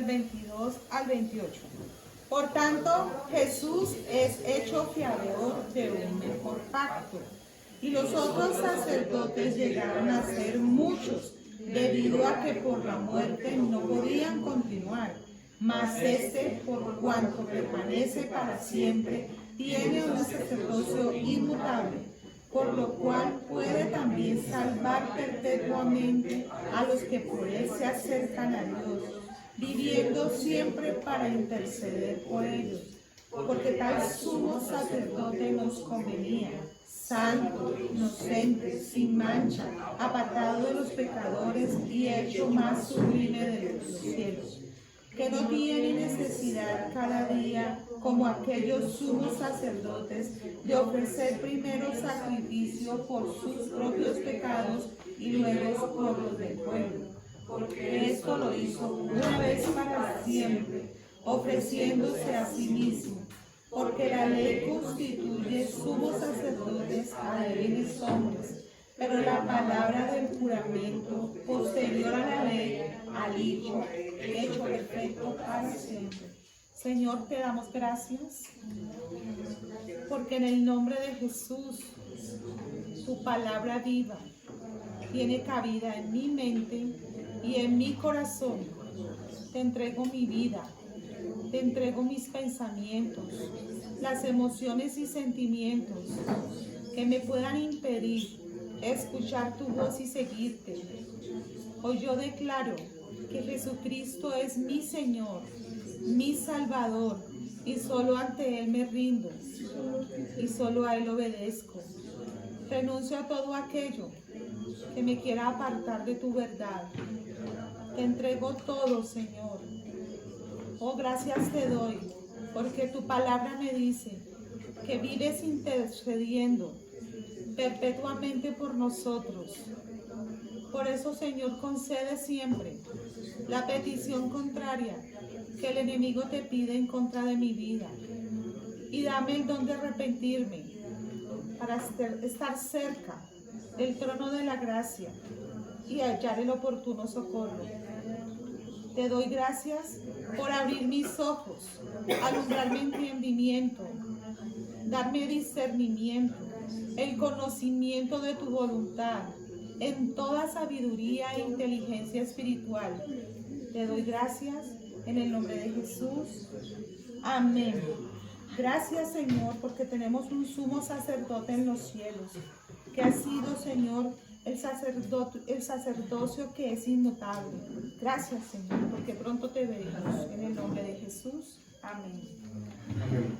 del 22 al 28. Por tanto, Jesús es hecho fiador de un mejor pacto, y los otros sacerdotes llegaron a ser muchos, debido a que por la muerte no podían continuar. Mas este, por cuanto permanece para siempre, tiene un sacerdocio inmutable, por lo cual puede también salvar perpetuamente a los que por él se acercan a Dios, viviendo siempre para interceder por ellos. Porque tal sumo sacerdote nos convenía, santo, inocente, sin mancha, apartado de los pecadores y hecho más sublime de los cielos, que no tiene necesidad cada día, como aquellos sumos sacerdotes, de ofrecer primero sacrificio por sus propios pecados y luego por los del pueblo, porque esto lo hizo una vez para siempre, ofreciéndose a sí mismo, porque la ley constituye sumos sacerdotes a débiles hombres, pero la palabra del juramento posterior a la ley al Hijo, hecho perfecto para siempre. Señor, te damos gracias, porque en el nombre de Jesús, tu palabra viva tiene cabida en mi mente y en mi corazón. Te entrego mi vida, te entrego mis pensamientos, las emociones y sentimientos que me puedan impedir escuchar tu voz y seguirte. Hoy yo declaro que Jesucristo es mi Señor, mi Salvador, y solo ante Él me rindo y solo a Él obedezco. Renuncio a todo aquello que me quiera apartar de tu verdad. Te entrego todo, Señor. Oh, gracias te doy, porque tu palabra me dice que vives intercediendo perpetuamente por nosotros. Por eso, Señor, concede siempre la petición contraria que el enemigo te pide en contra de mi vida. Y dame el don de arrepentirme para estar cerca del trono de la gracia y hallar el oportuno socorro. Te doy gracias por abrir mis ojos, alumbrar mi entendimiento, darme discernimiento, el conocimiento de tu voluntad, en toda sabiduría e inteligencia espiritual. Te doy gracias en el nombre de Jesús. Amén. Gracias, Señor, porque tenemos un sumo sacerdote en los cielos, que ha sido, Señor, el sacerdocio que es inmutable. Gracias, Señor, porque pronto te veremos. En el nombre de Jesús. Amén. Amén.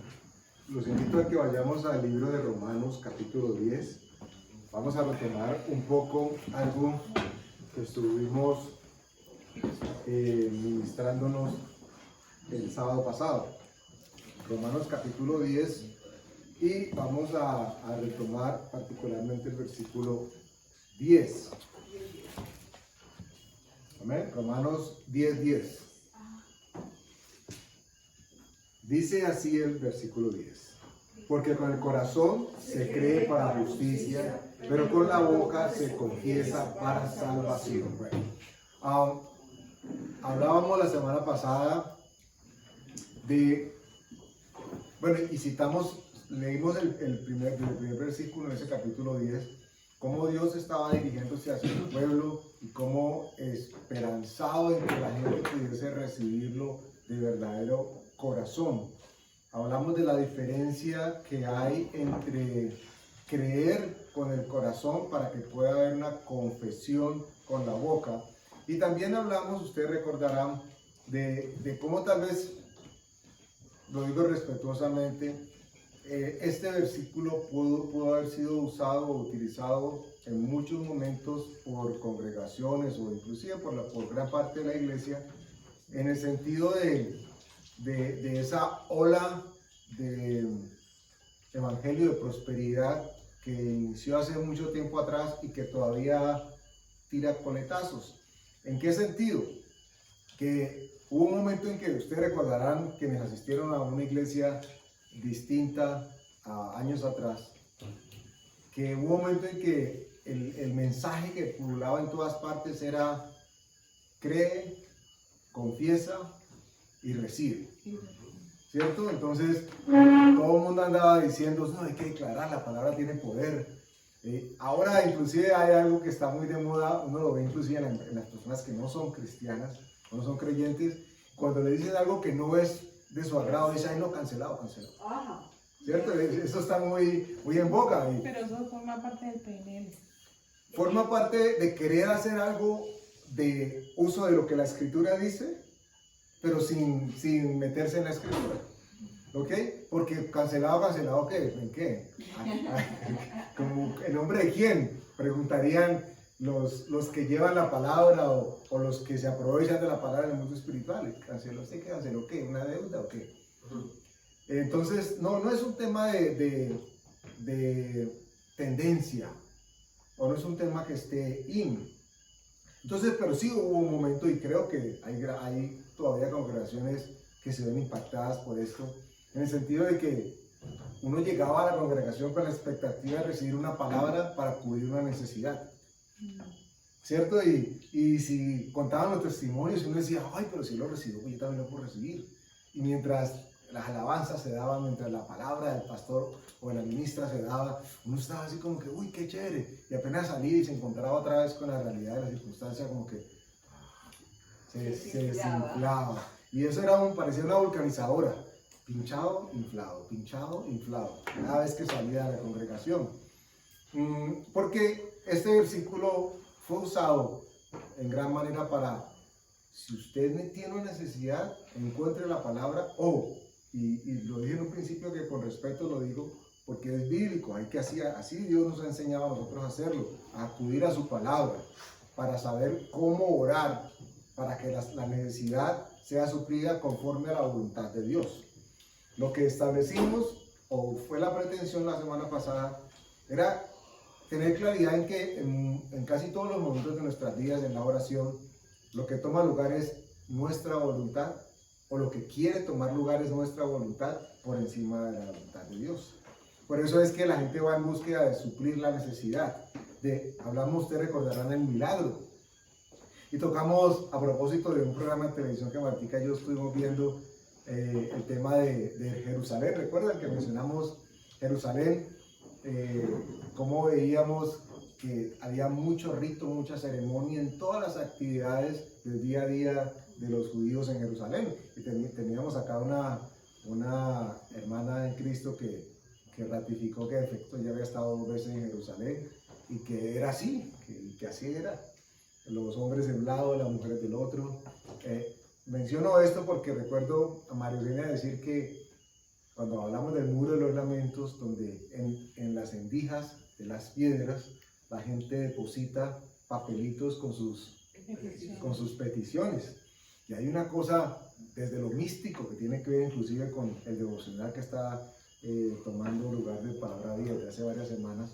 Los invito a que vayamos al libro de Romanos, capítulo 10. Vamos a retomar un poco algo que estuvimos ministrándonos el sábado pasado. Romanos capítulo 10, y vamos a retomar particularmente el versículo 10. Amén. Romanos 10:10. Dice así el versículo 10. Porque con el corazón se cree para justicia, pero con la boca se confiesa para salvación. Bueno, hablábamos la semana pasada de, bueno, y leímos el primer versículo en ese capítulo 10, cómo Dios estaba dirigiéndose hacia su pueblo y cómo esperanzado en que la gente pudiese recibirlo de verdadero corazón. Hablamos de la diferencia que hay entre creer con el corazón para que pueda haber una confesión con la boca. Y también hablamos, ustedes recordarán, de cómo tal vez, lo digo respetuosamente, este versículo pudo haber sido usado o utilizado en muchos momentos por congregaciones o inclusive por gran parte de la iglesia, en el sentido de esa ola de evangelio de prosperidad que inició hace mucho tiempo atrás y que todavía tira coletazos. ¿En qué sentido? Que hubo un momento en que ustedes recordarán, quienes asistieron a una iglesia distinta a años atrás, que hubo un momento en que el mensaje que pululaba en todas partes era: cree, confiesa y recibe. ¿Cierto? Entonces, todo el mundo andaba diciendo, no, hay que declarar, la palabra tiene poder. Ahora, inclusive, hay algo que está muy de moda, uno lo ve inclusive en las personas que no son cristianas, no son creyentes, cuando le dicen algo que no es de su agrado, dice, ay, no, cancelado, cancelado. Ajá. ¿Cierto? Eso está muy, muy en boga. Pero eso forma parte del PNL. Forma parte de querer hacer algo de uso de lo que la escritura dice, pero sin meterse en la escritura. ¿Ok? Porque cancelado, ¿qué? ¿En qué? Como el nombre de quién, preguntarían los que llevan la palabra o los que se aprovechan de la palabra en el mundo espiritual. ¿Canceló usted qué? ¿Canceló qué? ¿Una deuda o qué? Entonces, no es un tema de tendencia, o no es un tema que esté in. Entonces, pero sí hubo un momento, y creo que hay todavía congregaciones que se ven impactadas por esto, en el sentido de que uno llegaba a la congregación con la expectativa de recibir una palabra para cubrir una necesidad, ¿cierto? Y si contaban los testimonios, uno decía, ay, pero si lo recibo, pues yo también lo puedo recibir. Y mientras las alabanzas se daban, mientras la palabra del pastor o de la ministra se daba, uno estaba así como que, uy, qué chévere. Y apenas salía y se encontraba otra vez con la realidad de la circunstancia, como que se desinflaba. Y eso parecía una vulcanizadora. Pinchado, inflado, cada vez que salía de la congregación. Porque este versículo fue usado en gran manera para, si usted tiene una necesidad, encuentre la palabra y lo dije en un principio que con respeto lo digo, porque es bíblico, hay que así Dios nos ha enseñado a nosotros a hacerlo, a acudir a su palabra, para saber cómo orar, para que la necesidad sea suplida conforme a la voluntad de Dios. Lo que establecimos, o fue la pretensión la semana pasada, era tener claridad en que en casi todos los momentos de nuestras vidas, en la oración, lo que toma lugar es nuestra voluntad, o lo que quiere tomar lugar es nuestra voluntad por encima de la voluntad de Dios. Por eso es que la gente va en búsqueda de suplir la necesidad. Hablamos, ustedes recordarán el milagro. Y tocamos, a propósito de un programa de televisión que Martica y yo estuvimos viendo, el tema de Jerusalén. ¿Recuerdan que mencionamos Jerusalén? Cómo veíamos que había mucho rito, mucha ceremonia en todas las actividades del día a día de los judíos en Jerusalén. Y teníamos acá una hermana en Cristo que ratificó que de efecto ya había estado 2 veces en Jerusalén y que era así, que así era. Los hombres de un lado, las mujeres del otro. Menciono esto porque recuerdo a María Eugenia decir que cuando hablamos del muro de los lamentos, donde en las endijas de las piedras la gente deposita papelitos con sus peticiones. Y hay una cosa desde lo místico que tiene que ver inclusive con el devocional que está tomando lugar de Palabra Vida desde hace varias semanas,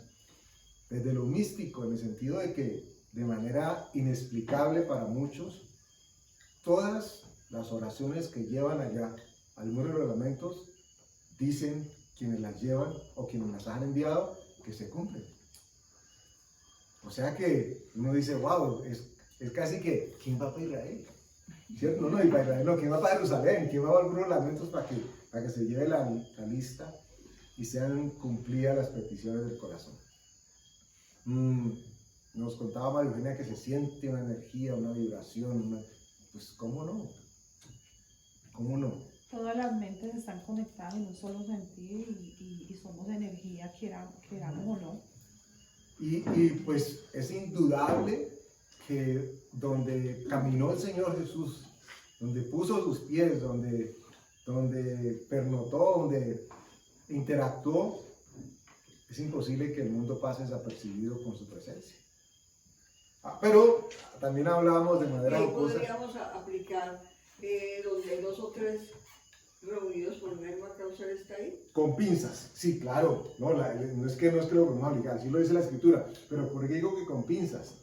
desde lo místico, en el sentido de que de manera inexplicable para muchos, todas las oraciones que llevan allá al muro de los lamentos, dicen quienes las llevan o quienes las han enviado, que se cumplen. O sea que uno dice, wow, es casi que, ¿quién va para Israel? ¿Cierto? No, y para Israel no, ¿quién va para Jerusalén? ¿Quién va para el muro de los lamentos para que se lleve la lista y sean cumplidas las peticiones del corazón? Nos contaba María Eugenia que se siente una energía, una vibración, pues ¿cómo no? ¿Cómo no? Todas las mentes están conectadas en un solo sentido y somos energía, queramos o no. Y pues es indudable que donde caminó el Señor Jesús, donde puso sus pies, donde pernotó, donde interactuó, es imposible que el mundo pase desapercibido con su presencia. Pero también hablábamos de manera jocosa. Podríamos aplicar donde hay 2 o 3 reunidos por misma causa está ahí. Con pinzas, sí, claro. No es que no es que lo vamos a aplicar, así lo dice la escritura. Pero ¿por qué digo que con pinzas?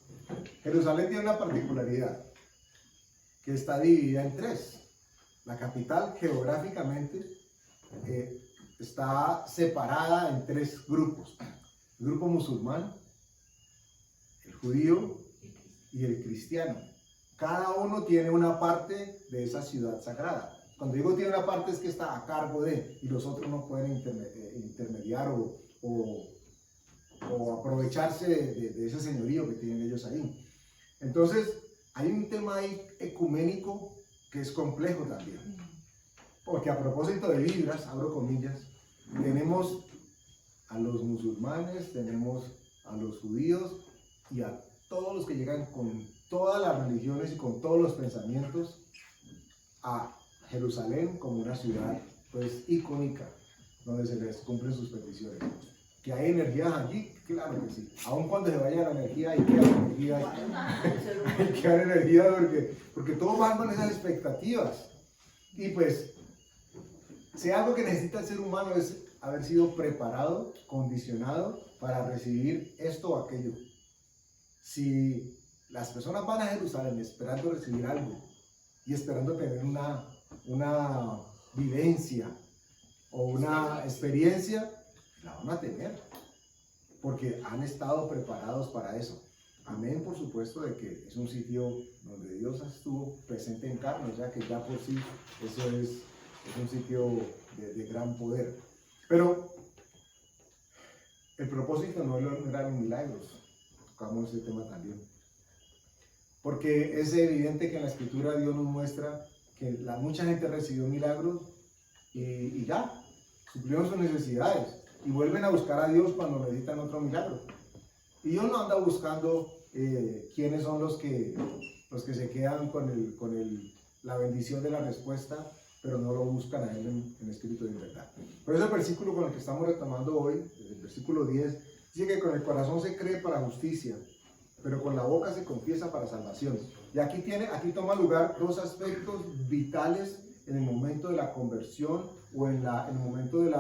Jerusalén tiene una particularidad, que está dividida en 3. La capital geográficamente está separada en 3 grupos. El grupo musulmán, el judío y el cristiano. Cada uno tiene una parte de esa ciudad sagrada. cuando digo tiene una parte es que está a cargo de, y los otros no pueden intermediar o aprovecharse de ese señorío que tienen ellos ahí. Entonces, hay un tema ahí ecuménico que es complejo también. Porque a propósito de libras, abro comillas, tenemos a los musulmanes, tenemos a los judíos y a todos los que llegan con todas las religiones y con todos los pensamientos a Jerusalén como una ciudad pues icónica donde se les cumplen sus peticiones. ¿Que hay energías allí? Claro que sí. Aun cuando se vaya la energía, hay que dar energía, hay que dar energía porque todos van con esas expectativas. Y pues, si algo que necesita el ser humano es haber sido preparado, condicionado para recibir esto o aquello. Si las personas van a Jerusalén esperando recibir algo y esperando tener una vivencia o una experiencia, la van a tener, porque han estado preparados para eso. Amén, por supuesto, de que es un sitio donde Dios estuvo presente en carne, o sea que ya por sí eso es un sitio de gran poder. Pero el propósito no eran los milagros, tocamos ese tema también. Porque es evidente que en la Escritura Dios nos muestra que mucha gente recibió milagros y ya, suplieron sus necesidades y vuelven a buscar a Dios cuando necesitan otro milagro. Y Dios no anda buscando quiénes son los que se quedan con la bendición de la respuesta, pero no lo buscan a Él en espíritu de verdad. Por eso el versículo con el que estamos retomando hoy, el versículo 10, dice que con el corazón se cree para justicia, pero con la boca se confiesa para salvación. Y aquí toma lugar dos aspectos vitales en el momento de la conversión o en el momento de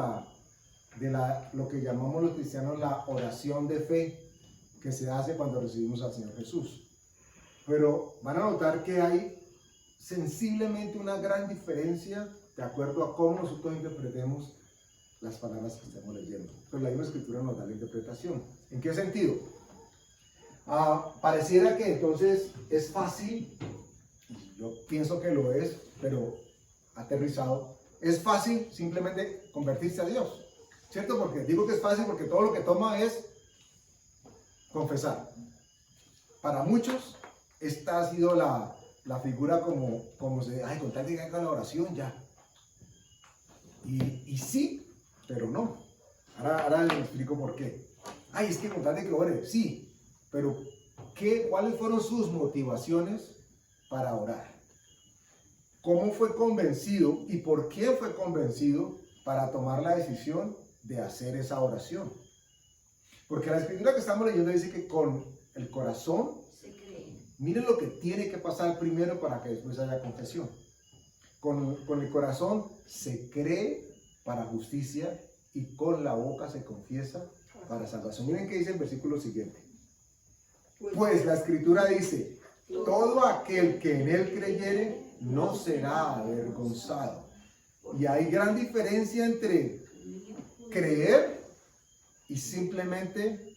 lo que llamamos los cristianos la oración de fe que se hace cuando recibimos al Señor Jesús. Pero van a notar que hay sensiblemente una gran diferencia de acuerdo a cómo nosotros interpretemos las palabras que estamos leyendo. Pero la misma Escritura nos da la interpretación. ¿En qué sentido? Pareciera que entonces es fácil, yo pienso que lo es, pero aterrizado, es fácil simplemente convertirse a Dios, ¿cierto? Porque digo que es fácil porque todo lo que toma es confesar. Para muchos, esta ha sido la figura como se dice, con tal de que haga la oración ya. Y sí, pero no. Ahora les explico por qué. Es que con tal de que ore, sí. Pero, ¿cuáles fueron sus motivaciones para orar? ¿Cómo fue convencido y por qué fue convencido para tomar la decisión de hacer esa oración? Porque la Escritura que estamos leyendo dice que con el corazón se cree. Miren lo que tiene que pasar primero para que después haya confesión. Con el corazón se cree para justicia y con la boca se confiesa para salvación. Miren qué dice el versículo siguiente. Pues la Escritura dice, todo aquel que en él creyere no será avergonzado. Y hay gran diferencia entre creer y simplemente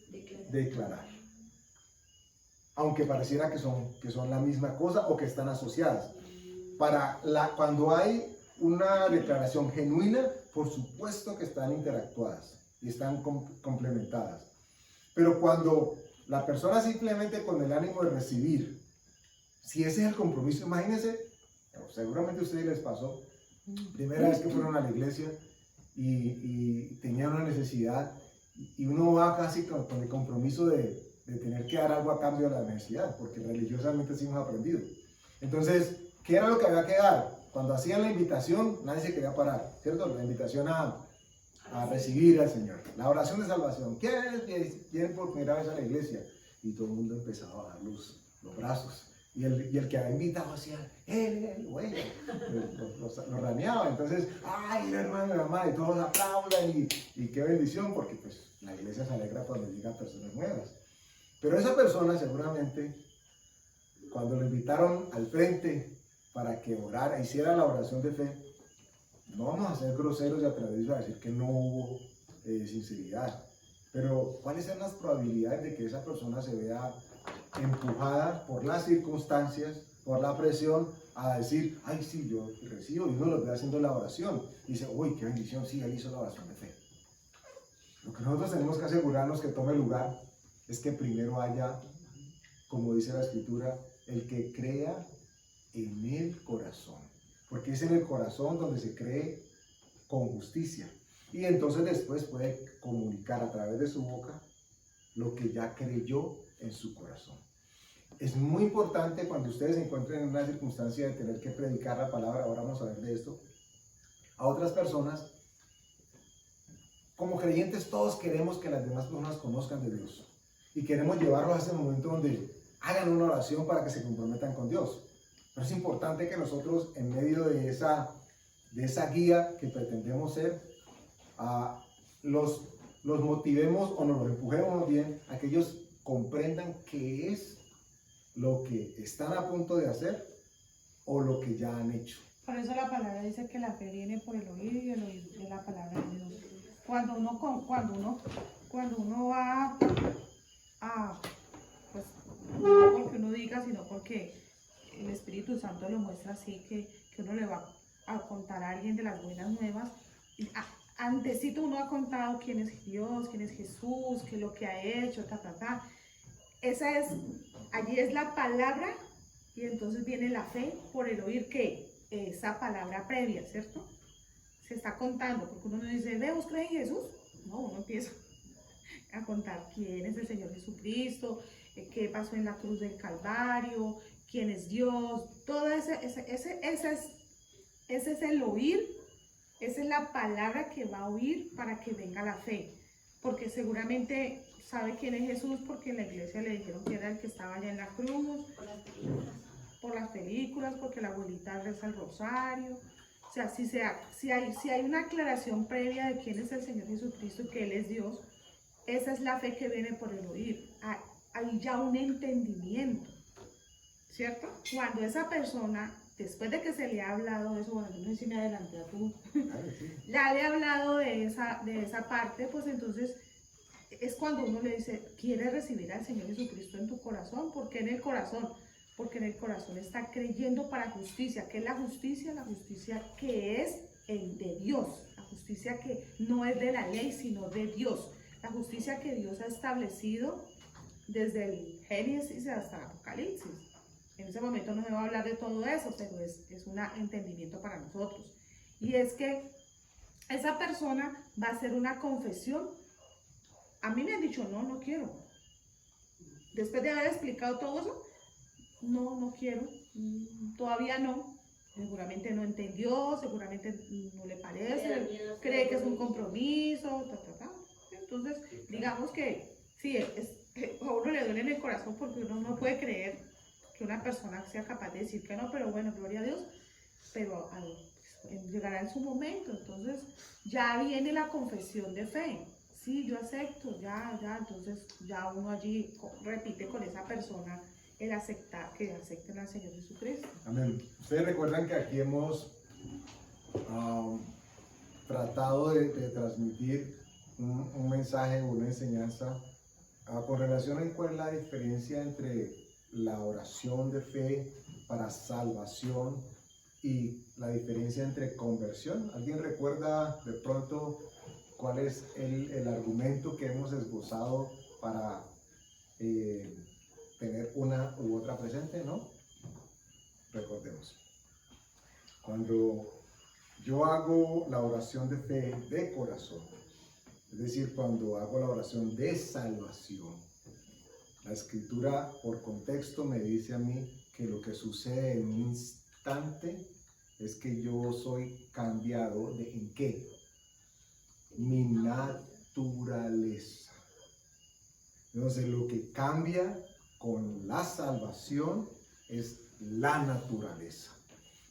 declarar. Aunque pareciera que son la misma cosa o que están asociadas. Cuando hay una declaración genuina, por supuesto que están interactuadas y están complementadas. Pero cuando la persona simplemente con el ánimo de recibir, si ese es el compromiso, imagínense, seguramente a ustedes les pasó, primera vez que fueron a la iglesia y tenían una necesidad y uno va casi con el compromiso de tener que dar algo a cambio de la necesidad, porque religiosamente sí hemos aprendido. Entonces, ¿qué era lo que había que dar? Cuando hacían la invitación, nadie se quería parar, ¿cierto? La invitación a recibir al Señor. La oración de salvación. ¿Quiénes vienen por primera vez a la iglesia? Y todo el mundo empezaba a dar los brazos. Y el que había invitado hacía, bueno, lo raneaba. Entonces, hermano, hermana, y todos aplaudan y qué bendición, porque pues la iglesia se alegra cuando llegan personas nuevas. Pero esa persona seguramente, cuando lo invitaron al frente para que orara, hiciera la oración de fe, no vamos a ser groseros y atrevidos a decir que no hubo sinceridad, pero ¿cuáles son las probabilidades de que esa persona se vea empujada por las circunstancias, por la presión, a decir, ay, sí, yo recibo, y uno lo ve haciendo la oración, y dice, uy, qué bendición, sí, él hizo la oración de fe. Lo que nosotros tenemos que asegurarnos que tome lugar es que primero haya, como dice la Escritura, el que crea en el corazón, porque es en el corazón donde se cree con justicia, y entonces después puede comunicar a través de su boca lo que ya creyó en su corazón. Es muy importante cuando ustedes se encuentren en una circunstancia de tener que predicar la palabra, ahora vamos a ver de esto, a otras personas. Como creyentes todos queremos que las demás personas conozcan de Dios y queremos llevarlos a ese momento donde hagan una oración para que se comprometan con Dios. Pero es importante que nosotros, en medio de esa guía que pretendemos ser, los motivemos o nos los empujemos bien a que ellos comprendan qué es lo que están a punto de hacer o lo que ya han hecho. Por eso la palabra dice que la fe viene por el oír y el oír de la palabra de Dios. Cuando uno va a, pues, no porque uno diga, sino porque el Espíritu Santo lo muestra así, que uno le va a contar a alguien de las buenas nuevas. Antesito uno ha contado quién es Dios, quién es Jesús, qué es lo que ha hecho, allí es la palabra, y entonces viene la fe por el oír, que esa palabra previa, ¿cierto? Se está contando, porque uno no dice, ve, ¿vos crees en Jesús? No, uno empieza a contar quién es el Señor Jesucristo, qué pasó en la cruz del Calvario, quién es Dios, todo ese es el oír, esa es la palabra que va a oír para que venga la fe, porque seguramente sabe quién es Jesús porque en la iglesia le dijeron que era el que estaba allá en la cruz, por las películas, porque la abuelita reza el rosario. O sea, si hay una aclaración previa de quién es el Señor Jesucristo y que Él es Dios, esa es la fe que viene por el oír. Hay ya un entendimiento, ¿cierto? Cuando esa persona, después de que se le ha hablado de eso, bueno, no sé si me adelanté a tú, ya le ha hablado de esa parte, pues entonces es cuando uno le dice, ¿quieres recibir al Señor Jesucristo en tu corazón? ¿Por qué en el corazón? Porque en el corazón está creyendo para justicia. ¿Qué es la justicia? La justicia que es el de Dios. La justicia que no es de la ley, sino de Dios. La justicia que Dios ha establecido desde el Génesis hasta el Apocalipsis. En ese momento no se va a hablar de todo eso, pero es un entendimiento para nosotros. Y es que esa persona va a hacer una confesión. A mí me han dicho, no quiero. Después de haber explicado todo eso, no quiero, todavía no, seguramente no entendió, seguramente no le parece, cree que es un compromiso, Entonces, digamos que sí, a uno le duele en el corazón porque uno no puede creer que una persona sea capaz de decir que no, pero bueno, gloria a Dios, pero llegará en su momento. Entonces ya viene la confesión de fe. Sí, yo acepto, ya, entonces ya uno allí repite con esa persona el aceptar, que acepten al Señor Jesucristo. Amén. Ustedes recuerdan que aquí hemos tratado de transmitir un mensaje, una enseñanza con relación a cuál es la diferencia entre la oración de fe para salvación y la diferencia entre conversión. ¿Alguien recuerda de pronto cuál es el argumento que hemos esbozado para tener una u otra presente? ¿No? Recordemos. Cuando yo hago la oración de fe de corazón, es decir, cuando hago la oración de salvación, la Escritura por contexto me dice a mí que lo que sucede en un instante es que yo soy cambiado de ¿en qué? Mi naturaleza. Entonces lo que cambia con la salvación es la naturaleza.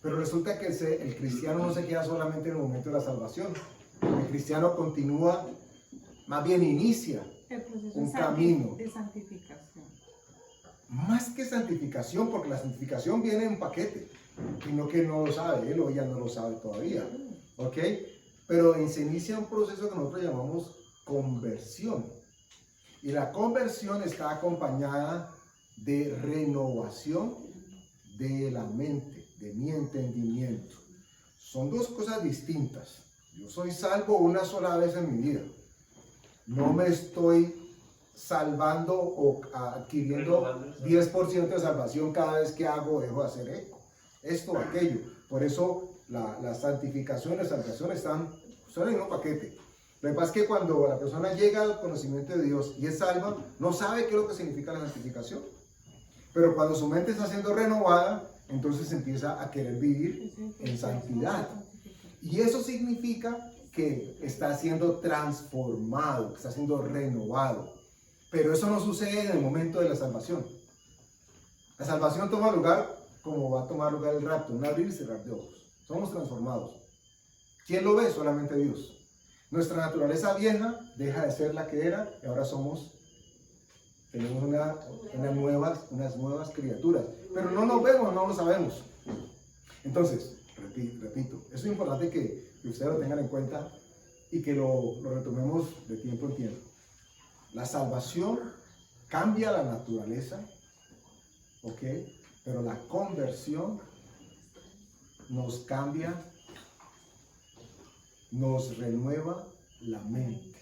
Pero resulta que el cristiano no se queda solamente en el momento de la salvación. El cristiano continúa, más bien inicia un camino de santificación. Más que santificación, porque la santificación viene en paquete, sino que no lo sabe, él o ella no lo sabe todavía, ¿ok? Pero se inicia un proceso que nosotros llamamos conversión. Y la conversión está acompañada de renovación de la mente. de mi entendimiento. Son dos cosas distintas. Yo soy salvo una sola vez en mi vida. No me estoy salvando o adquiriendo 10% de salvación cada vez que hago o dejo de hacer esto o aquello. Por eso la santificación y la salvación son en el mismo paquete. Lo que pasa es que cuando la persona llega al conocimiento de Dios y es salva, no sabe qué es lo que significa la santificación. Pero cuando su mente está siendo renovada, entonces empieza a querer vivir en santidad. Y eso significa que está siendo transformado, que está siendo renovado. Pero eso no sucede en el momento de la salvación. La salvación toma lugar como va a tomar lugar el rapto, un abrir y cerrar de ojos. Somos transformados. ¿Quién lo ve? Solamente Dios. Nuestra naturaleza vieja deja de ser la que era y ahora tenemos unas nuevas criaturas. Pero no nos vemos, no lo sabemos. Entonces, repito, eso es importante que ustedes lo tengan en cuenta y que lo retomemos de tiempo en tiempo. La salvación cambia la naturaleza, ¿ok? Pero la conversión nos cambia, nos renueva la mente.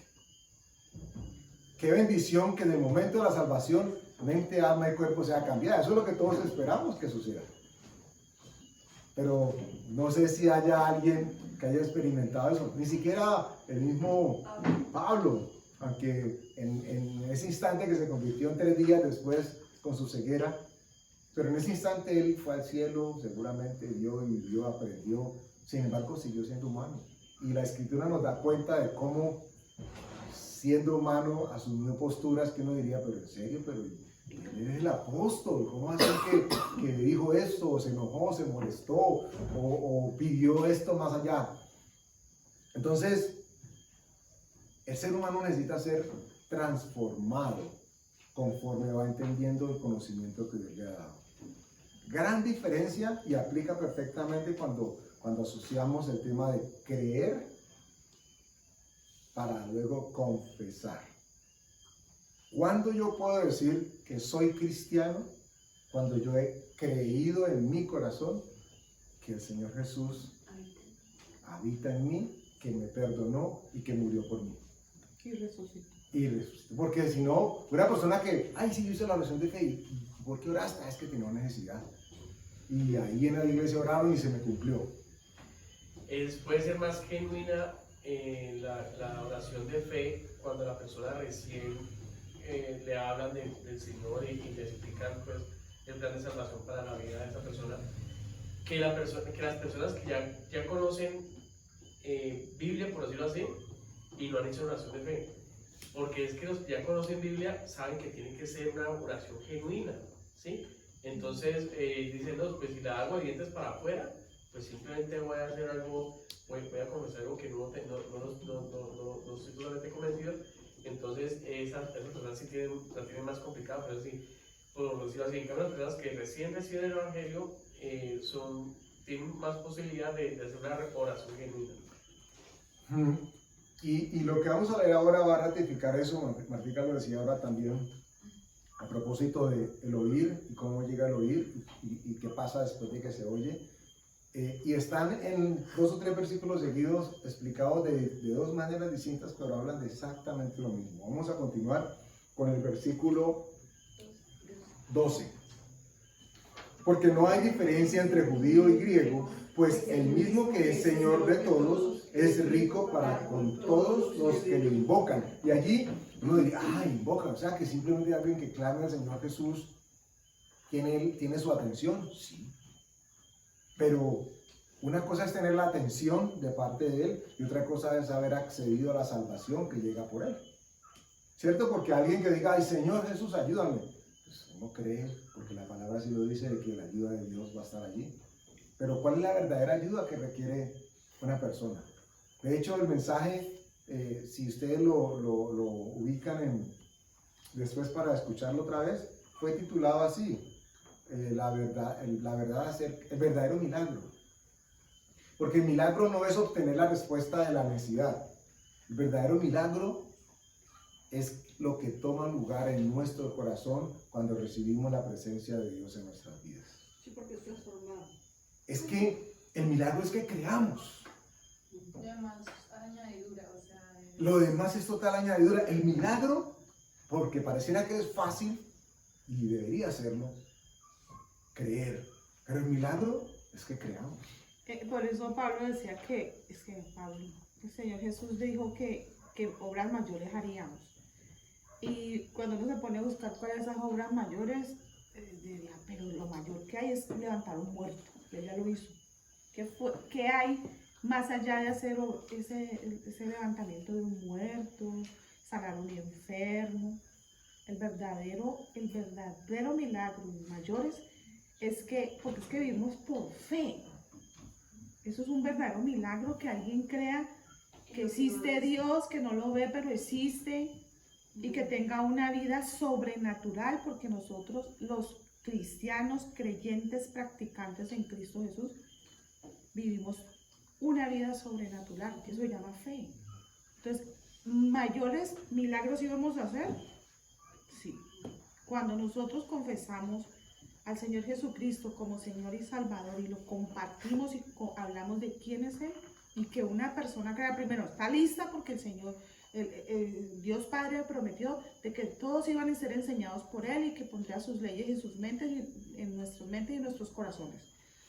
Qué bendición que en el momento de la salvación, mente, alma y cuerpo sea cambiada. Eso es lo que todos esperamos que suceda. Pero no sé si haya alguien que haya experimentado eso. Ni siquiera el mismo Pablo, aunque en ese instante que se convirtió en 3 días después con su ceguera, pero en ese instante él fue al cielo, seguramente vio y vivió, aprendió. Sin embargo, siguió siendo humano. Y la Escritura nos da cuenta de cómo, siendo humano, asumió posturas que uno diría, pero en serio, pero él es el apóstol, ¿cómo hace que dijo esto, o se enojó, se molestó, o pidió esto más allá? Entonces, el ser humano necesita ser transformado conforme va entendiendo el conocimiento que Dios le ha dado. Gran diferencia, y aplica perfectamente cuando asociamos el tema de creer para luego confesar. ¿Cuándo yo puedo decir que soy cristiano? Cuando yo he creído en mi corazón que el Señor Jesús habita en mí, que me perdonó y que murió por mí. Y resucitó. Porque si no, una persona que, ay, sí, yo hice la oración de fe, ¿y por qué oraste? Es que tenía una necesidad. Y ahí en la iglesia oraron y se me cumplió. Puede ser más genuina la oración de fe cuando la persona recién le hablan del Señor y le explican pues, el plan de salvación para la vida de esa persona, que las personas que ya conocen Biblia, por decirlo así, y no han hecho oración de fe. Porque es que los que ya conocen Biblia saben que tiene que ser una oración genuina, ¿sí? Entonces dicen, no, pues si la hago de dientes para afuera, pues simplemente voy a hacer algo, voy a confesar algo que no estoy totalmente convencido. Entonces esas personas sí la tienen más complicada, pero sí, por decirlo así, en cambio las personas que recién reciben el Evangelio tienen más posibilidad de hacer una oración genuina. Y lo que vamos a leer ahora va a ratificar eso. Martica lo decía ahora también, a propósito del oír y cómo llega el oír y qué pasa después de que se oye. Y están en 2 o 3 versículos seguidos explicados de 2 maneras distintas, pero hablan de exactamente lo mismo. Vamos a continuar con el versículo 12. Porque no hay diferencia entre judío y griego, pues el mismo que es Señor de todos es rico para con todos los que le invocan. Y allí uno diría, invocan, o sea que simplemente alguien que clame al Señor Jesús tiene su atención, sí. Pero una cosa es tener la atención de parte de Él y otra cosa es haber accedido a la salvación que llega por Él. ¿Cierto? Porque alguien que diga, ay Señor Jesús, ayúdame, pues uno cree, porque la palabra sí lo dice, de que la ayuda de Dios va a estar allí. Pero ¿cuál es la verdadera ayuda que requiere una persona? De hecho, el mensaje, si ustedes lo ubican después para escucharlo otra vez, fue titulado así, el verdadero milagro. Porque el milagro no es obtener la respuesta de la necesidad. El verdadero milagro es lo que toma lugar en nuestro corazón cuando recibimos la presencia de Dios en nuestras vidas. Sí, porque es transformado. es que el milagro es que creamos. Además, añadidura, o sea, Lo demás es total añadidura. El milagro, porque pareciera que es fácil, y debería serlo, creer. Pero el milagro es que creamos. Por eso Pablo decía el Señor Jesús dijo que obras mayores haríamos. Y cuando uno se pone a buscar cuáles son esas obras mayores, diría, pero lo mayor que hay es levantar un muerto. Él ya lo hizo. ¿Qué hay más allá de hacer ese levantamiento de un muerto, sanar un enfermo? El verdadero milagro mayores porque es que vivimos por fe. Eso es un verdadero milagro, que alguien crea que existe Dios, que no lo ve, pero existe, y que tenga una vida sobrenatural, porque nosotros, los cristianos, creyentes, practicantes en Cristo Jesús, vivimos una vida sobrenatural, que eso se llama fe. Entonces, mayores milagros íbamos a hacer, sí. Cuando nosotros confesamos al Señor Jesucristo como Señor y Salvador y lo compartimos y hablamos de quién es Él, y que una persona crea, primero está lista, porque el Señor, el Dios Padre prometió de que todos iban a ser enseñados por Él y que pondría sus leyes en sus mentes, en nuestras mentes y en nuestros corazones.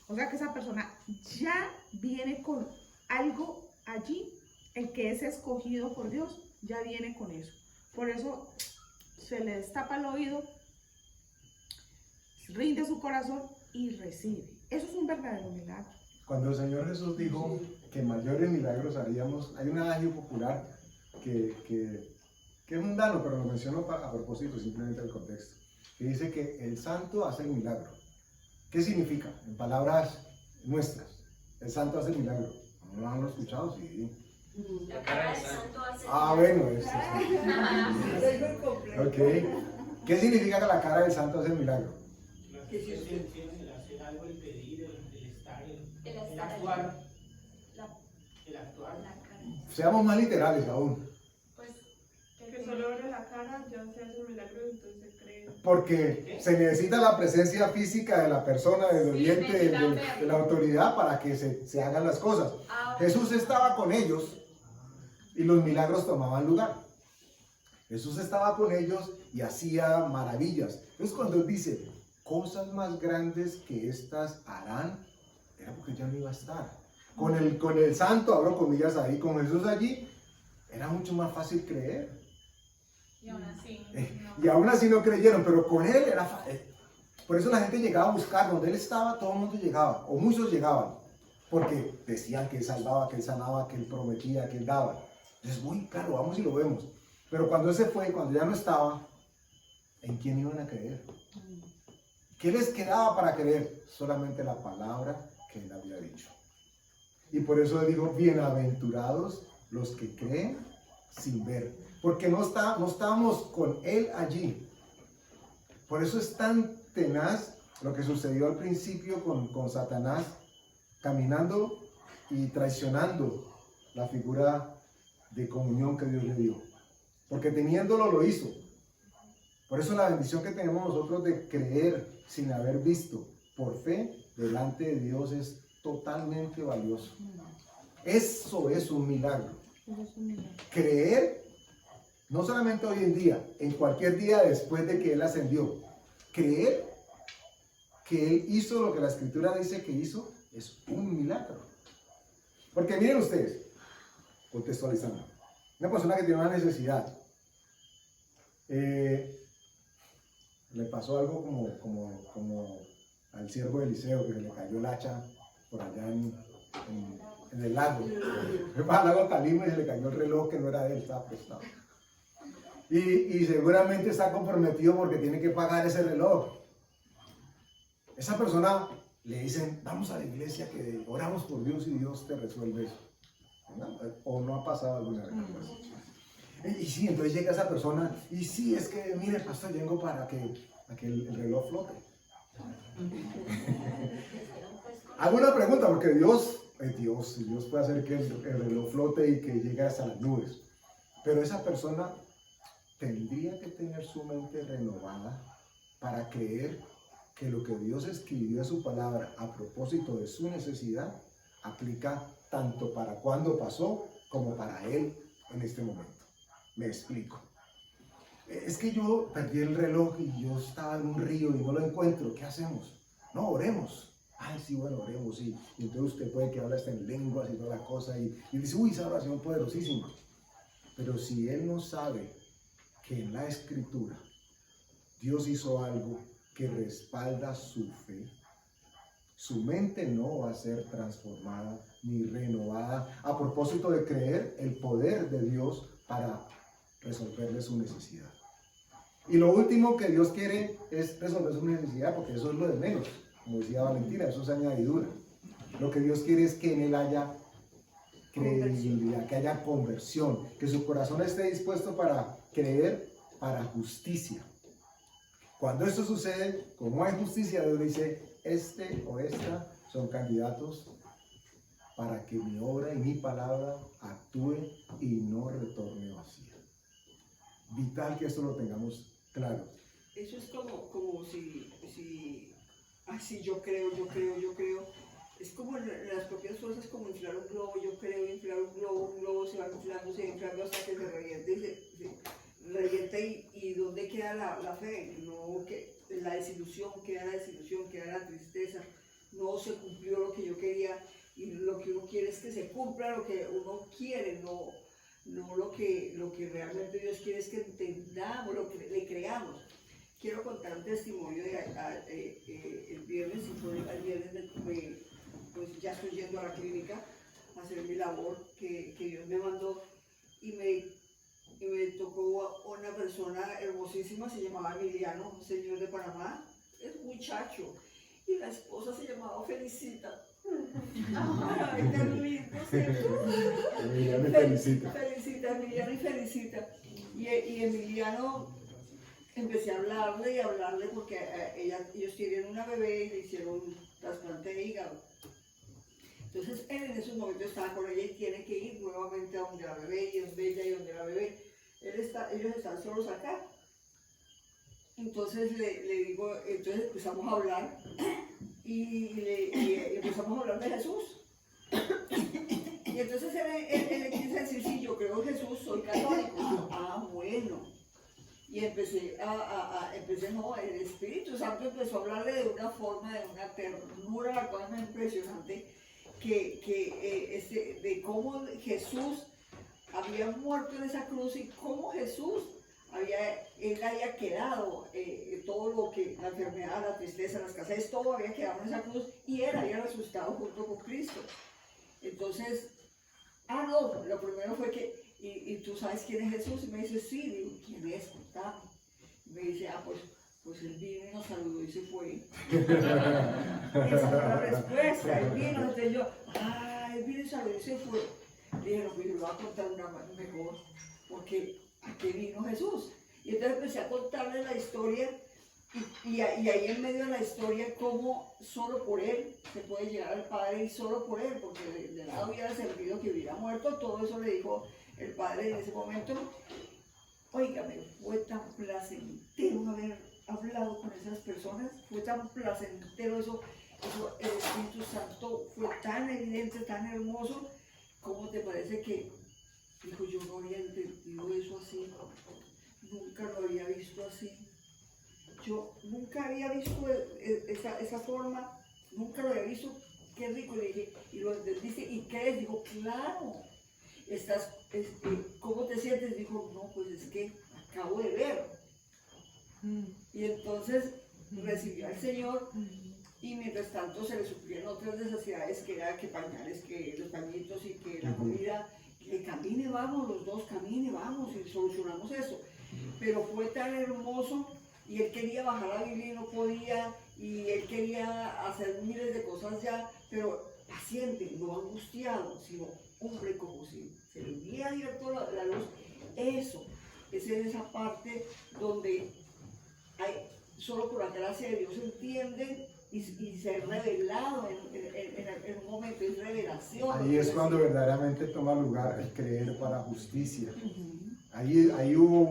O sea que esa persona ya viene con algo allí. El que es escogido por Dios ya viene con eso. Por eso se le destapa el oído, rinde su corazón y recibe. Eso es un verdadero milagro. Cuando el Señor Jesús dijo que mayores milagros haríamos, hay un adagio popular que es mundano, pero lo menciono a propósito, simplemente del contexto, que dice que el santo hace el milagro. ¿Qué significa? En palabras nuestras, el santo hace el milagro. ¿No lo han escuchado? Sí. La cara del santo hace. Bueno, eso. complejo. Ok. ¿Qué significa que la cara del santo hace el milagro? Que si usted el hacer algo, el pedir, el estar, el estar, actuar. la- El actuar. La cara. Seamos más literales aún. Pues, Que solo abre la cara, ya se hace un milagro, entonces cree. Porque se necesita la presencia física de la persona, del oyente, de la autoridad para que se hagan las cosas. Jesús estaba con ellos y los milagros tomaban lugar. Jesús estaba con ellos y hacía maravillas. Entonces cuando él dice, cosas más grandes que estas harán, era porque ya no iba a estar. Con el santo, abro comillas ahí, con Jesús allí, era mucho más fácil creer. y aún así. Y aún así no creyeron, pero con él era fácil. Por eso la gente llegaba a buscar, donde él estaba, todo el mundo llegaba, o muchos llegaban, porque decían que él salvaba, que él sanaba, que él prometía, que él daba. Entonces, muy claro, vamos y lo vemos. Pero cuando él se fue, cuando ya no estaba, ¿en quién iban a creer? ¿Qué les quedaba para creer? Solamente la palabra que él había dicho. Y por eso él dijo, bienaventurados los que creen sin ver. Porque no estábamos con él allí. Por eso es tan tenaz lo que sucedió al principio con Satanás, caminando y traicionando la figura de comunión que Dios le dio. Porque teniéndolo lo hizo. Por eso la bendición que tenemos nosotros de creer sin haber visto por fe delante de Dios es totalmente valioso. Eso es un milagro. Creer, no solamente hoy en día, en cualquier día después de que Él ascendió, creer que Él hizo lo que la Escritura dice que hizo es un milagro. Porque miren ustedes, contextualizando, una persona que tiene una necesidad, le pasó algo como al siervo de Eliseo, que se le cayó el hacha por allá en el lago. Fue para el lago Calima y se le cayó el reloj que no era de él, estaba prestado. Y seguramente está comprometido porque tiene que pagar ese reloj. Esa persona le dicen, vamos a la iglesia que oramos por Dios y Dios te resuelve eso. ¿No? ¿O no ha pasado alguna vez? Y sí, entonces llega esa persona y sí, es que, mire, pastor, yo vengo para que el reloj flote. Hago una pregunta, porque Dios puede hacer que el reloj flote y que llegue hasta las nubes. Pero esa persona tendría que tener su mente renovada para creer que lo que Dios escribió en su palabra a propósito de su necesidad aplica tanto para cuando pasó como para él en este momento. Me explico. Es que yo perdí el reloj y yo estaba en un río y no lo encuentro. ¿Qué hacemos? No, oremos. Ay, sí, bueno, oremos, sí. Y entonces usted puede que hable hasta en lenguas y toda la cosa y dice, uy, esa oración poderosísima. Pero si él no sabe que en la Escritura Dios hizo algo que respalda su fe, su mente no va a ser transformada ni renovada a propósito de creer el poder de Dios para resolverle su necesidad. Y lo último que Dios quiere es resolver su necesidad, porque eso es lo de menos, como decía Valentina, eso es añadidura. Lo que Dios quiere es que en él haya credibilidad, que haya conversión, que su corazón esté dispuesto para creer para justicia. Cuando esto sucede, como hay justicia, Dios dice, este o esta son candidatos para que mi obra y mi palabra actúe y no retorne vacía. Vital que esto lo tengamos claro. Eso es como si así yo creo. Es como las propias fuerzas, como inflar un globo, yo creo, inflar un globo se va inflando hasta que se reviente, se revienta y ¿dónde queda la fe? No, que la desilusión, queda la tristeza, no se cumplió lo que yo quería y lo que uno quiere es que se cumpla lo que uno quiere, no lo que realmente Dios quiere es que entendamos, lo que le creamos. Quiero contar un testimonio de el viernes, pues ya estoy yendo a la clínica a hacer mi labor que Dios me mandó y me tocó una persona hermosísima, se llamaba Emiliano, un señor de Panamá, es muchacho, y la esposa se llamaba Felicita. Ay, qué lindo, ¿cierto? Emiliano y Felicita. Emiliano y Felicita. Y Emiliano, empecé a hablarle porque ellos tienen una bebé y le hicieron trasplante de hígado. Entonces él en esos momentos estaba con ella y tiene que ir nuevamente a donde la bebé, y es bella y donde la bebé. Ellos están solos acá. Entonces le digo, entonces empezamos a hablar y empezamos a hablar de Jesús. Y entonces él empieza a decir, sí, yo creo en Jesús, soy católico. Ah, bueno. Y el Espíritu Santo empezó a hablarle de una forma, de una ternura, la cosa más impresionante, de cómo Jesús había muerto en esa cruz y cómo Jesús él había quedado, todo lo que, la enfermedad, la tristeza, la escasez, todo había quedado en esa cruz y él había resucitado junto con Cristo. Entonces, no, lo primero fue que, ¿y tú sabes quién es Jesús? Y me dice, sí, digo, ¿quién es? Contame. Y me dice, pues él vino y nos saludó y se fue. Esa fue la respuesta, él vino, entonces yo, él vino y saludó y se fue. Le dije, no, pues yo le voy a contar una mejor, porque ¿a qué vino Jesús? Y entonces empecé a contarle la historia y ahí en medio de la historia cómo solo por él se puede llegar al Padre y solo por él, porque de nada hubiera servido que hubiera muerto, todo eso le dijo el Padre en ese momento. Óigame, fue tan placentero haber hablado con esas personas, fue tan placentero eso, el Espíritu Santo fue tan evidente, tan hermoso. ¿Cómo te parece que, dijo, yo no había entendido eso así, nunca lo había visto así, yo nunca había visto esa forma, nunca lo había visto, qué rico, le dije, y lo entendiste, ¿y qué es? Digo, claro, ¿cómo te sientes? Dijo, no, pues es que acabo de ver, y entonces recibió al Señor. Y mientras tanto se le suplieron otras necesidades, que era que pañales, que los pañitos y que la comida. Que camine, vamos, los dos camine, vamos, y solucionamos eso. Pero fue tan hermoso, y él quería bajar a Biblia y no podía, y él quería hacer miles de cosas ya, pero paciente, no angustiado, sino hombre como si se le hubiera abierto la luz. Esa es esa parte donde solo por la gracia de Dios se entiende y ser revelado en un momento de revelación. Ahí es cuando verdaderamente toma lugar el creer para justicia. Ahí hubo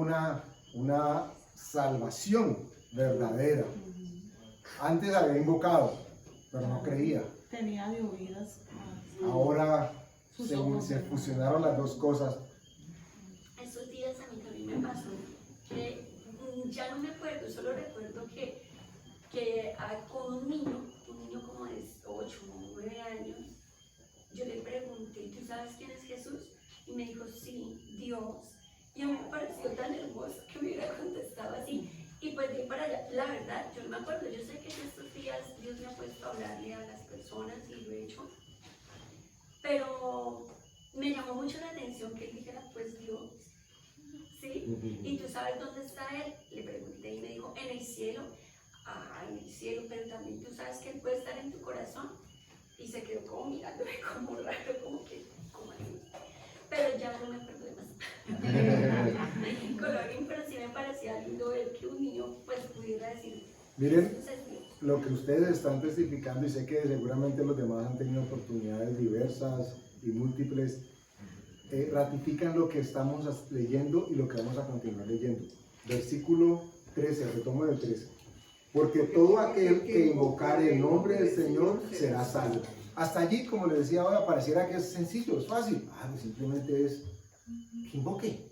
una salvación verdadera. Antes había invocado, pero no creía. Tenía de oídas. Ahora Sus se ojos. fusionaron las dos cosas. Esos días a mí también me pasó que ya no me acuerdo, solo recuerdo que con un niño como de 8 o 9 años, yo le pregunté, ¿tú sabes quién es Jesús? Y me dijo, sí, Dios. Y a mí me pareció tan hermoso que me hubiera contestado así. Y pues de ahí para allá, la verdad, yo no me acuerdo, yo sé que en estos días Dios me ha puesto a hablarle a las personas y lo he hecho, pero me llamó mucho la atención que él dijera, pues Dios, ¿sí? ¿Y tú sabes dónde está Él? Le pregunté y me dijo, en el cielo. Ah, en el cielo, pero también tú sabes que Él puede estar en tu corazón. Y se quedó como mirándome como raro, como así. Pero ya no me acuerdo de más. Colorín, pero sí me parecía lindo ver que un niño pues pudiera decir, Miren Jesús es Dios. lo que ustedes están testificando, y sé que seguramente los demás han tenido oportunidades diversas y múltiples, ratifican lo que estamos leyendo y lo que vamos a continuar leyendo. Versículo 13, retomo del 13. Porque todo aquel que invocare el nombre del Señor será salvo. Hasta allí, como les decía ahora, pareciera que es sencillo, es fácil. Pues simplemente es que invoque.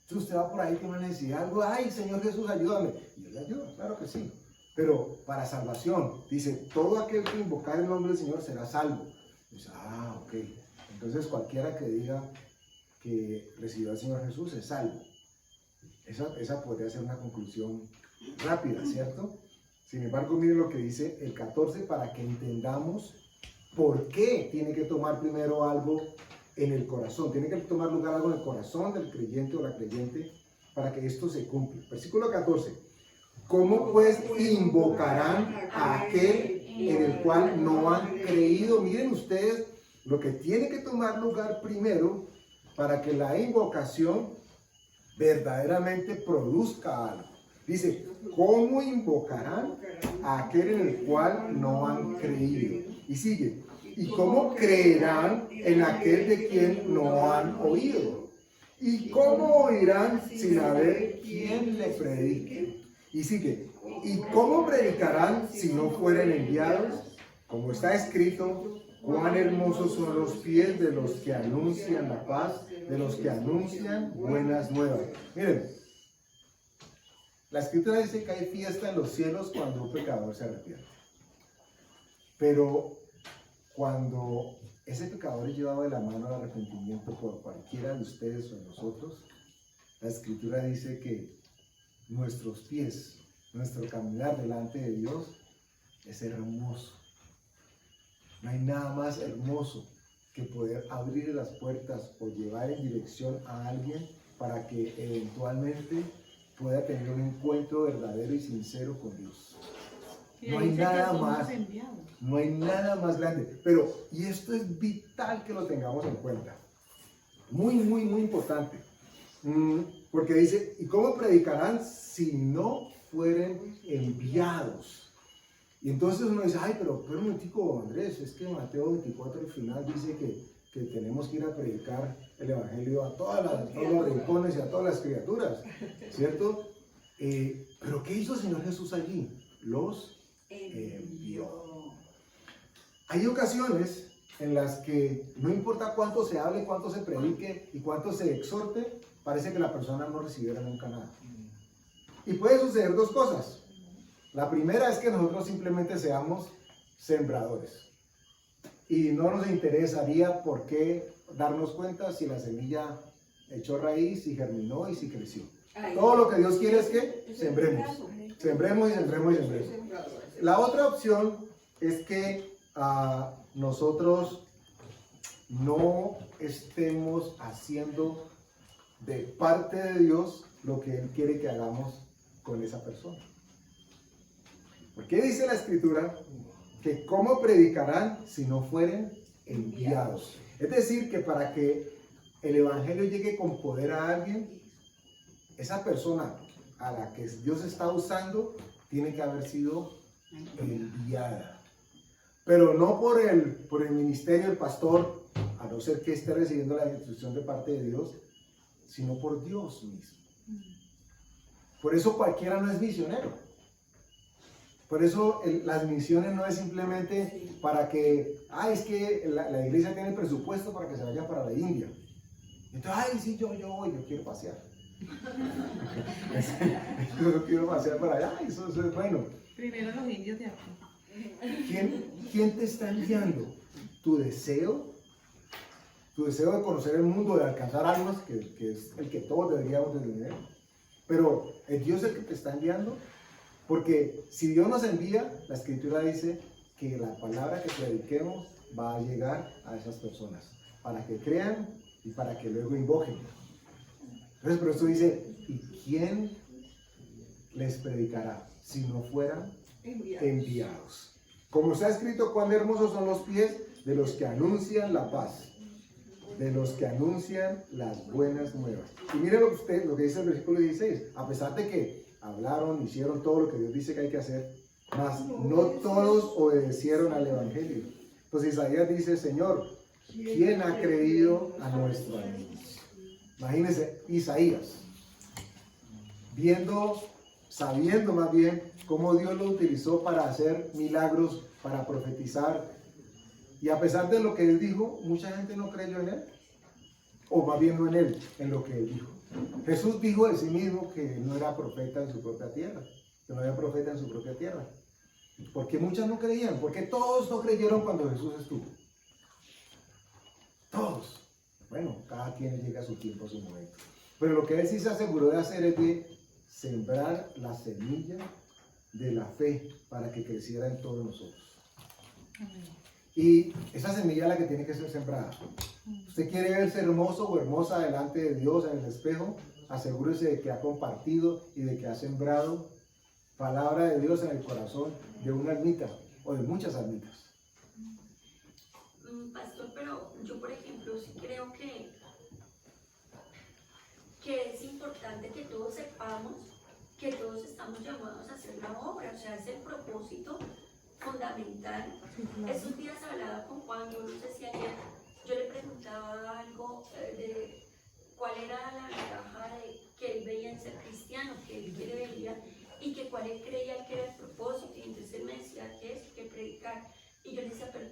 Entonces usted va por ahí con una necesidad, algo, ay, Señor Jesús, ayúdame. Y Él le ayuda, claro que sí. Pero para salvación, dice, todo aquel que invocare el nombre del Señor será salvo. Dice, ok. Entonces cualquiera que diga que recibió al Señor Jesús es salvo. Esa podría ser una conclusión rápida, ¿cierto? Sin embargo, miren lo que dice el 14 para que entendamos por qué tiene que tomar primero algo en el corazón. Tiene que tomar lugar algo en el corazón del creyente o la creyente para que esto se cumpla. Versículo 14. ¿Cómo pues invocarán a aquel en el cual no han creído? Miren ustedes lo que tiene que tomar lugar primero para que la invocación verdaderamente produzca algo. Dice, ¿cómo invocarán a aquel en el cual no han creído? Y sigue, ¿y cómo creerán en aquel de quien no han oído? ¿Y cómo oirán sin haber quien le predique? Y sigue, ¿y cómo predicarán si no fueren enviados? Como está escrito, cuán hermosos son los pies de los que anuncian la paz, de los que anuncian buenas nuevas. Miren, la escritura dice que hay fiesta en los cielos cuando un pecador se arrepiente. Pero cuando ese pecador es llevado de la mano al arrepentimiento por cualquiera de ustedes o de nosotros, la escritura dice que nuestros pies, nuestro caminar delante de Dios es hermoso. No hay nada más hermoso que poder abrir las puertas o llevar en dirección a alguien para que eventualmente pueda tener un encuentro verdadero y sincero con Dios. No hay nada más, no hay nada más grande. Pero, y esto es vital que lo tengamos en cuenta. Muy, muy, muy importante. Porque dice, ¿y cómo predicarán si no fueren enviados? Y entonces uno dice, pero un momentico, Andrés, es que Mateo 24 al final dice que tenemos que ir a predicar el Evangelio a todos los rincones y a todas las criaturas, ¿cierto? Pero ¿qué hizo el Señor Jesús allí? Los envió. Hay ocasiones en las que no importa cuánto se hable, cuánto se predique y cuánto se exhorte, parece que la persona no recibiera nunca nada. Y puede suceder dos cosas. La primera es que nosotros simplemente seamos sembradores. Y no nos interesaría por qué darnos cuenta si la semilla echó raíz, si germinó y si creció. Todo lo que Dios quiere es que sembremos. Sembremos y sembremos y sembremos. La otra opción es que nosotros no estemos haciendo de parte de Dios lo que Él quiere que hagamos con esa persona. ¿Por qué dice la Escritura que cómo predicarán si no fueren enviados? Es decir, que para que el Evangelio llegue con poder a alguien, esa persona a la que Dios está usando tiene que haber sido enviada. Pero no por el ministerio del pastor, a no ser que esté recibiendo la instrucción de parte de Dios, sino por Dios mismo. Por eso cualquiera no es misionero. Por eso las misiones no es simplemente para que, es que la iglesia tiene el presupuesto para que se vayan para la India. Entonces, sí, yo voy, yo quiero pasear. Yo quiero pasear para allá, eso es bueno. Primero los indios de aquí. ¿Quién te está enviando? ¿Tu deseo? ¿Tu deseo de conocer el mundo, de alcanzar almas, que es el que todos deberíamos de tener? Pero ¿es Dios el que te está enviando? Porque si Dios nos envía, la Escritura dice que la palabra que prediquemos va a llegar a esas personas, para que crean y para que luego invoquen. Entonces, por eso dice, ¿y quién les predicará si no fueran enviados? Como está escrito, cuán hermosos son los pies de los que anuncian la paz, de los que anuncian las buenas nuevas. Y miren lo que dice el versículo 16, a pesar de que hablaron, hicieron todo lo que Dios dice que hay que hacer, mas no todos obedecieron al evangelio. Entonces Isaías dice, Señor, ¿quién ha creído a nuestro anuncio? Imagínense, Isaías, sabiendo más bien cómo Dios lo utilizó para hacer milagros, para profetizar, y a pesar de lo que él dijo, mucha gente no creyó en él, o más bien no en él, en lo que él dijo. Jesús dijo de sí mismo que no era profeta en su propia tierra, que no había profeta en su propia tierra. ¿Por qué muchas no creían? Porque todos no creyeron cuando Jesús estuvo. Todos. Bueno, cada quien llega a su tiempo, a su momento. Pero lo que él sí se aseguró de hacer es de sembrar la semilla de la fe para que creciera en todos nosotros. Y esa semilla es la que tiene que ser sembrada. Usted quiere verse hermoso o hermosa delante de Dios en el espejo, asegúrese de que ha compartido y de que ha sembrado palabra de Dios en el corazón de una almita o de muchas almitas. Pastor, pero yo por ejemplo sí creo que es importante que todos sepamos que todos estamos llamados a hacer la obra, o sea, es el propósito fundamental. Esos días hablaba con Juan, yo no sé si ayer, yo le preguntaba algo de cuál era la ventaja que él veía en ser cristiano, que él veía y que cuál él creía que era el propósito, y entonces él me decía que predicar, y yo le decía, pero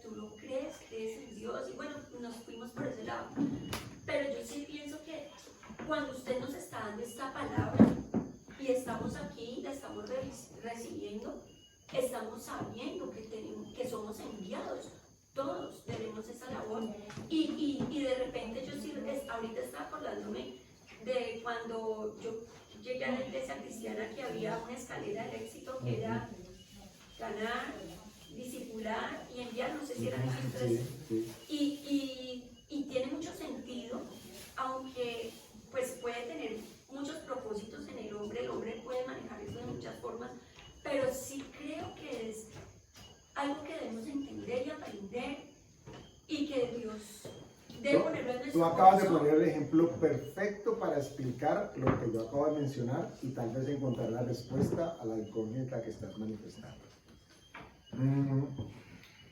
tú lo crees en Dios, y bueno, nos fuimos por ese lado, pero yo sí pienso que cuando usted nos está dando esta palabra y estamos aquí, la estamos recibiendo, estamos sabiendo que somos enviados, todos tenemos esa labor, y de repente yo sí, ahorita estaba acordándome de cuando yo llegué a la iglesia cristiana, que había una escalera del éxito que era ganar, discipular y enviar, no sé si eran esos tres, y tiene mucho sentido, aunque pues puede tener muchos propósitos en el hombre puede manejar eso de muchas formas, pero sí creo que es algo que debemos entender y aprender, y que Dios debe ponerlo en nuestro Tú acabas de corazón. poner el ejemplo perfecto para explicar lo que yo acabo de mencionar y tal vez encontrar la respuesta a la incógnita que estás manifestando.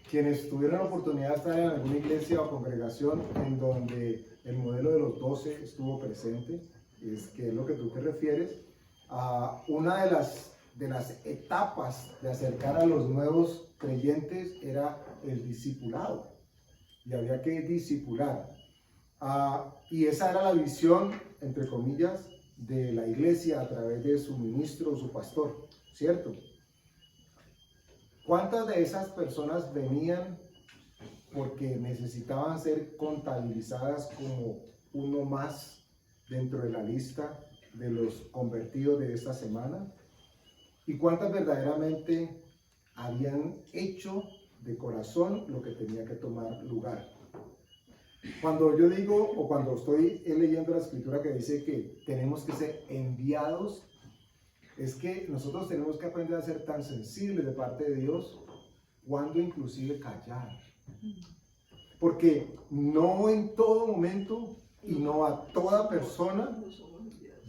Quienes tuvieron la oportunidad de estar en alguna iglesia o congregación en donde el modelo de los 12 estuvo presente, es que es lo que tú te refieres, a una de las etapas de acercar a los nuevos creyentes era el discipulado, y había que discipular. Y esa era la visión, entre comillas, de la iglesia a través de su ministro o su pastor, ¿cierto? ¿Cuántas de esas personas venían porque necesitaban ser contabilizadas como uno más dentro de la lista de los convertidos de esta semana? ¿Y cuántas verdaderamente habían hecho de corazón lo que tenía que tomar lugar? Cuando yo digo, o cuando estoy leyendo la escritura que dice que tenemos que ser enviados, es que nosotros tenemos que aprender a ser tan sensibles de parte de Dios, cuando inclusive callar. Porque no en todo momento y no a toda persona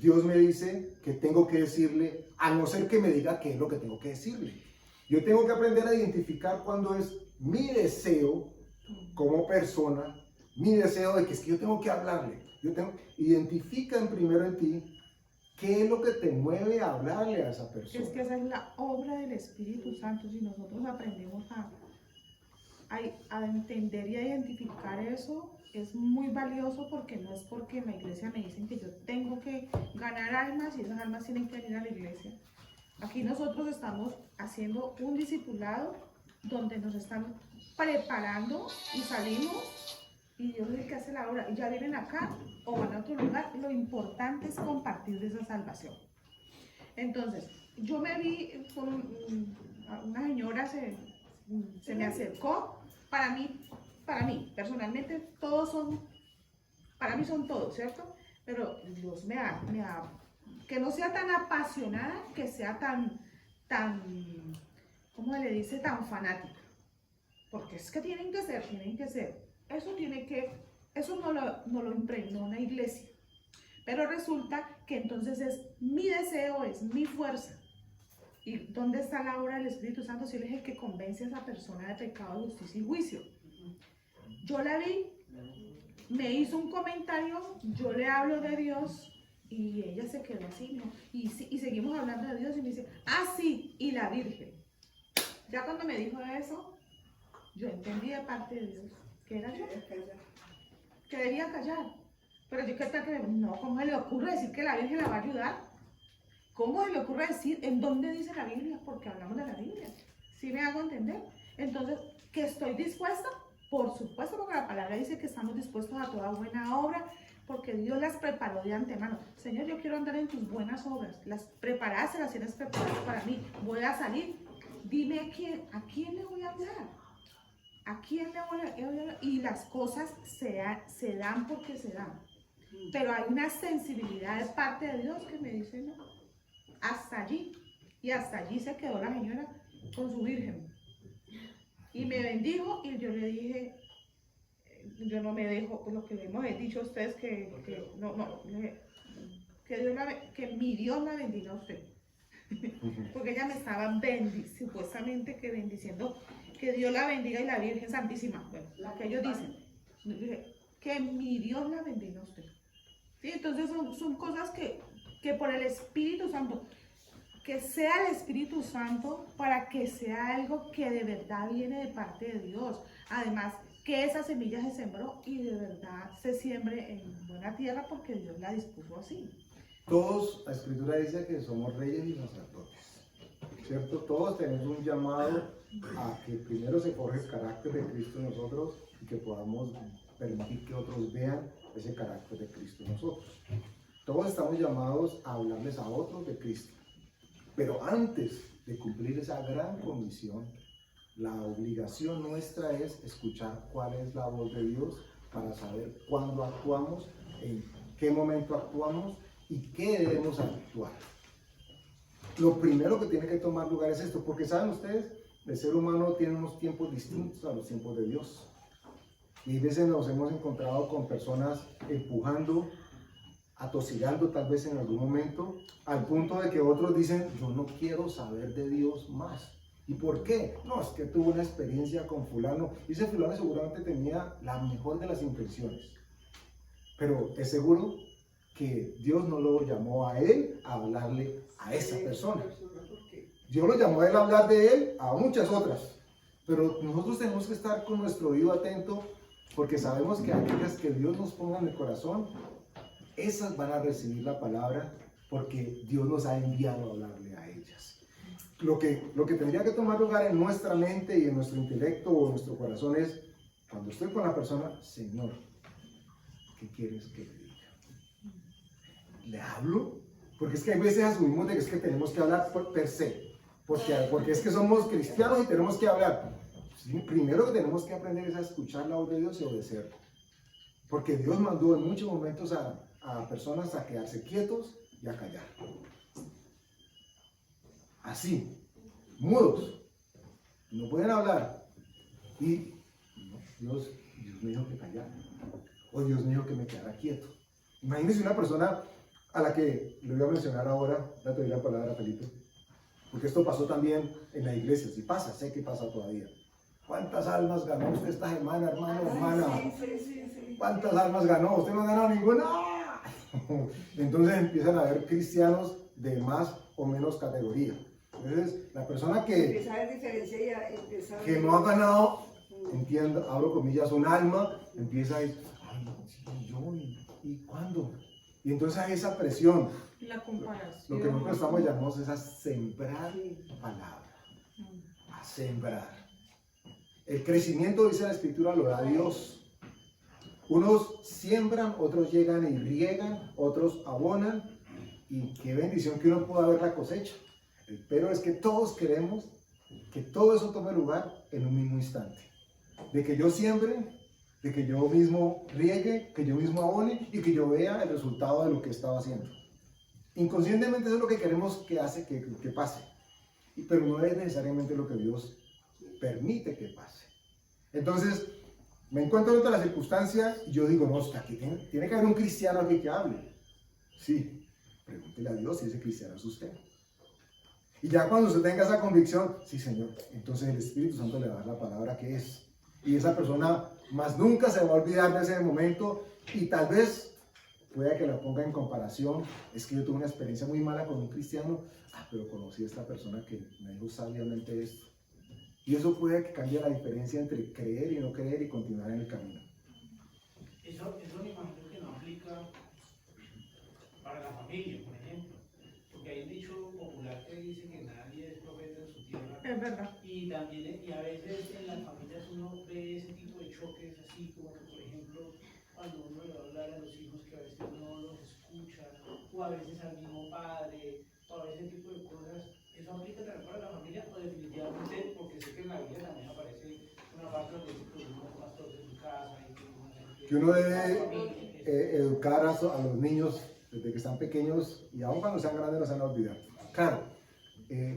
Dios me dice que tengo que decirle, a no ser que me diga qué es lo que tengo que decirle. Yo tengo que aprender a identificar cuando es mi deseo como persona, mi deseo de que es que yo tengo que hablarle. Identifica primero en ti ¿Qué es lo que te mueve a hablarle a esa persona? Es que esa es la obra del Espíritu Santo. Si nosotros aprendemos a entender y a identificar eso, es muy valioso, porque no es porque en la iglesia me dicen que yo tengo que ganar almas y esas almas tienen que venir a la iglesia. Aquí nosotros estamos haciendo un discipulado donde nos están preparando y salimos y Dios es el que hace la obra. Y ya vienen acá o van a otro lugar. Lo importante es compartir de esa salvación. Entonces, yo me vi con una señora, se me acercó. Para mí, personalmente, para mí son todos, ¿cierto? Pero Dios que no sea tan apasionada, que sea tan, ¿cómo le dice? Tan fanática. Porque es que tienen que ser. Eso no lo impregnó una iglesia. Pero resulta que entonces es mi deseo, es mi fuerza. ¿Y dónde está la obra del Espíritu Santo? Si Él es el que convence a esa persona de pecado, justicia y juicio. Yo la vi, me hizo un comentario, yo le hablo de Dios y ella se quedó así, ¿no? Y seguimos hablando de Dios y me dice, sí, y la Virgen. Ya cuando me dijo eso, yo entendí de parte de Dios que era yo, que debía callar. Pero yo, ¿qué tal que no? ¿Cómo se le ocurre decir que la Virgen la va a ayudar? ¿Cómo se le ocurre decir en dónde dice la Biblia? Porque hablamos de la Biblia. ¿Sí me hago entender? Entonces, ¿que estoy dispuesta? Por supuesto, porque la palabra dice que estamos dispuestos a toda buena obra, porque Dios las preparó de antemano. Señor, yo quiero andar en tus buenas obras. Las preparadas, las tienes preparadas para mí. Voy a salir. Dime a quién le voy a hablar. ¿A quién le voy a hablar? Y las cosas se dan porque se dan. Pero hay una sensibilidad de parte de Dios que me dice no. Hasta allí. Y hasta allí se quedó la señora con su virgen. Y me bendijo y yo le dije, yo no me dejo, lo que le hemos dicho a ustedes, que mi Dios la bendiga a usted. Porque ella me estaba supuestamente que bendiciendo, que Dios la bendiga y la Virgen Santísima. Bueno, lo que ellos dicen. Dije, que mi Dios la bendiga a usted. ¿Sí? Entonces son cosas que por el Espíritu Santo, que sea el Espíritu Santo para que sea algo que de verdad viene de parte de Dios. Además, que esa semilla se sembró y de verdad se siembre en buena tierra porque Dios la dispuso así. Todos, la Escritura dice que somos reyes y sacerdotes, ¿cierto? Todos tenemos un llamado a que primero se forje el carácter de Cristo en nosotros y que podamos permitir que otros vean ese carácter de Cristo en nosotros. Todos estamos llamados a hablarles a otros de Cristo. Pero antes de cumplir esa gran comisión, la obligación nuestra es escuchar cuál es la voz de Dios para saber cuándo actuamos, en qué momento actuamos y qué debemos actuar. Lo primero que tiene que tomar lugar es esto, porque saben ustedes, el ser humano tiene unos tiempos distintos a los tiempos de Dios. Y a veces nos hemos encontrado con personas empujando, atosigando tal vez en algún momento, al punto de que otros dicen, yo no quiero saber de Dios más. ¿Y por qué? No, es que tuvo una experiencia con fulano, y ese fulano seguramente tenía la mejor de las intenciones. Pero es seguro que Dios no lo llamó a él a hablarle a esa persona. Dios lo llamó a él a hablar de él a muchas otras. Pero nosotros tenemos que estar con nuestro oído atento, porque sabemos que aquellas que Dios nos ponga en el corazón, esas van a recibir la palabra porque Dios nos ha enviado a hablarle a ellas. Lo que tendría que tomar lugar en nuestra mente y en nuestro intelecto o en nuestro corazón es, cuando estoy con la persona, Señor, ¿qué quieres que le diga? ¿Le hablo? Porque es que hay veces asumimos de que es que tenemos que hablar per se, porque es que somos cristianos y tenemos que hablar. Sí, primero que tenemos que aprender es a escuchar la voz de Dios y obedecer. Porque Dios mandó en muchos momentos a personas a quedarse quietos y a callar. Así, mudos, no pueden hablar. Y no, Dios me dijo que callara, o Dios me dijo que me quedara quieto. Imagínense una persona a la que le voy a mencionar ahora, ya te doy la palabra, Felipe, porque esto pasó también en la iglesia, si pasa, sé que pasa todavía. ¿Cuántas almas ganó usted esta semana, hermano, hermana? Sí. ¿Cuántas almas ganó? ¿Usted no ha ganado ninguna? Entonces empiezan a haber cristianos de más o menos categoría. Entonces, la persona Empieza a haber diferencia y empieza a que no ha ganado, entiendo, abro comillas, un alma, empieza a decir, ay, sí, yo, ¿y cuándo? Y entonces hay esa presión. La comparación. Lo que nosotros estamos llamados es a sembrar palabra, a sembrar. El crecimiento, dice la Escritura, lo da Dios. Unos siembran, otros llegan y riegan, otros abonan, y qué bendición que uno pueda ver la cosecha. Pero es que todos queremos que todo eso tome lugar en un mismo instante. De que yo siembre, de que yo mismo riegue, que yo mismo abone y que yo vea el resultado de lo que estaba haciendo. Inconscientemente eso es lo que queremos que pase. Pero no es necesariamente lo que Dios permite que pase. Entonces, me encuentro en otra circunstancia y yo digo, no, aquí tiene que haber un cristiano aquí que hable. Sí, pregúntele a Dios si ese cristiano es usted. Y ya cuando usted tenga esa convicción, sí, Señor, entonces el Espíritu Santo le va a dar la palabra que es. Y esa persona más nunca se va a olvidar de ese momento y tal vez pueda que la ponga en comparación. Es que yo tuve una experiencia muy mala con un cristiano, pero conocí a esta persona que me dijo sabiamente esto. Y eso puede que cambie la diferencia entre creer y no creer y continuar en el camino. Eso me imagino que no aplica para la familia, por ejemplo. Porque hay un dicho popular que dice que nadie es profeta en su tierra. Es verdad. Y también, y a veces en las familias uno ve ese tipo de choques así, como que, por ejemplo, cuando uno le va a hablar a los hijos que a veces no los escucha, o a veces al mismo padre, o a veces ese tipo de cosas. ¿Eso aplica también para la familia o definitivamente, porque sé que en la Biblia también aparece una parte donde dice que uno es pastor de su casa y que uno debe educar a los niños desde que están pequeños y aun cuando sean grandes no se van a olvidar? Claro,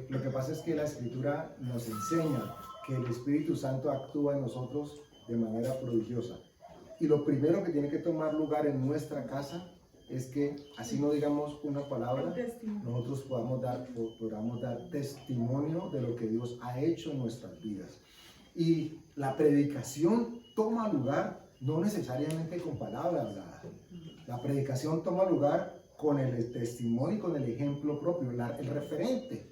lo que pasa es que la Escritura nos enseña que el Espíritu Santo actúa en nosotros de manera prodigiosa. Y lo primero que tiene que tomar lugar en nuestra casa es que, así no digamos una palabra, nosotros podamos dar testimonio de lo que Dios ha hecho en nuestras vidas. Y la predicación toma lugar no necesariamente con palabras habladas. La predicación toma lugar con el testimonio y con el ejemplo propio, el referente.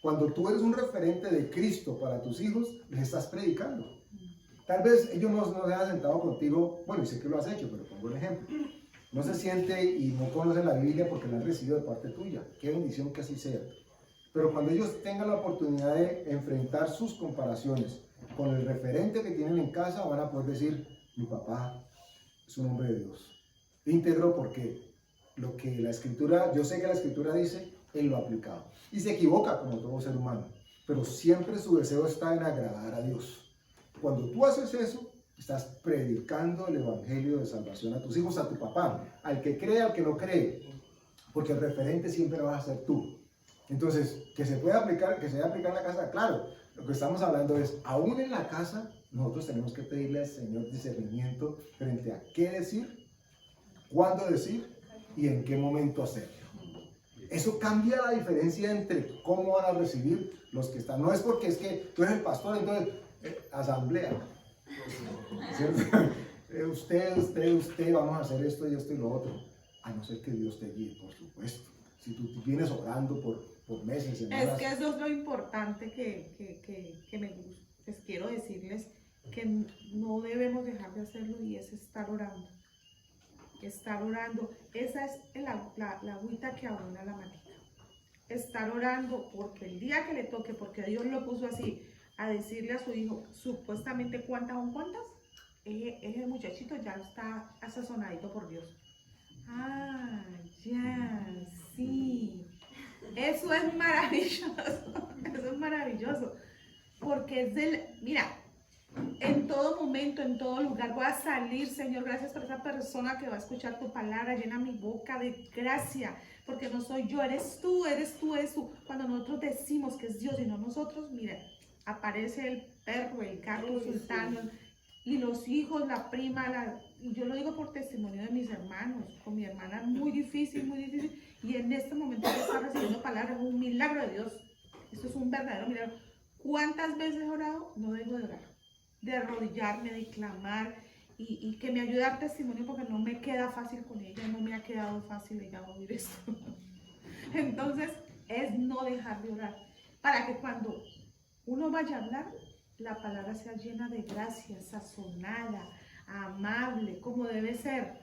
Cuando tú eres un referente de Cristo para tus hijos, les estás predicando. Tal vez ellos no se hayan sentado contigo, bueno, y sé que lo has hecho, pero pongo el ejemplo. No se siente y no conoce la Biblia porque la han recibido de parte tuya. Qué bendición que así sea. Pero cuando ellos tengan la oportunidad de enfrentar sus comparaciones con el referente que tienen en casa, van a poder decir, mi papá es un hombre de Dios. Íntegro porque lo que la Escritura, yo sé que la Escritura dice, él lo ha aplicado. Y se equivoca como todo ser humano, pero siempre su deseo está en agradar a Dios. Cuando tú haces eso, estás predicando el evangelio de salvación a tus hijos, a tu papá, al que cree, al que no cree, porque el referente siempre vas a ser tú. Entonces, que se pueda aplicar, que se debe aplicar en la casa, claro, lo que estamos hablando es, aún en la casa, nosotros tenemos que pedirle al Señor discernimiento frente a qué decir, cuándo decir y en qué momento hacerlo. Eso cambia la diferencia entre cómo van a recibir los que están. No es porque es que tú eres el pastor, entonces, asamblea. Usted, vamos a hacer esto y esto y lo otro. A no ser que Dios te guíe, por supuesto. Si tú vienes orando por meses, semanas. Es que eso es lo importante pues quiero decirles que no debemos dejar de hacerlo y es estar orando. Estar orando. Esa es la agüita que abona la manita. Estar orando porque el día que le toque, porque Dios lo puso así, a decirle a su hijo, supuestamente cuántas son cuántas, ese muchachito ya está sazonadito por Dios. Ah, ya, sí. Eso es maravilloso, eso es maravilloso, porque mira, en todo momento, en todo lugar, voy a salir, Señor, gracias por esa persona que va a escuchar tu palabra, llena mi boca de gracia, porque no soy yo, eres tú, eres tú, eres tú. Cuando nosotros decimos que es Dios y no nosotros, mira, aparece el perro, el gato, el sultán, y los hijos, la prima, y yo lo digo por testimonio de mis hermanos, con mi hermana, muy difícil, y en este momento ella está recibiendo palabras, es un milagro de Dios, esto es un verdadero milagro. ¿Cuántas veces he orado? No dejo de orar, de arrodillarme, de clamar, y que me ayude a dar testimonio porque no me queda fácil con ella, no me ha quedado fácil ella oír esto. Entonces, es no dejar de orar, para que cuando uno vaya a hablar, la palabra sea llena de gracia, sazonada, amable, como debe ser.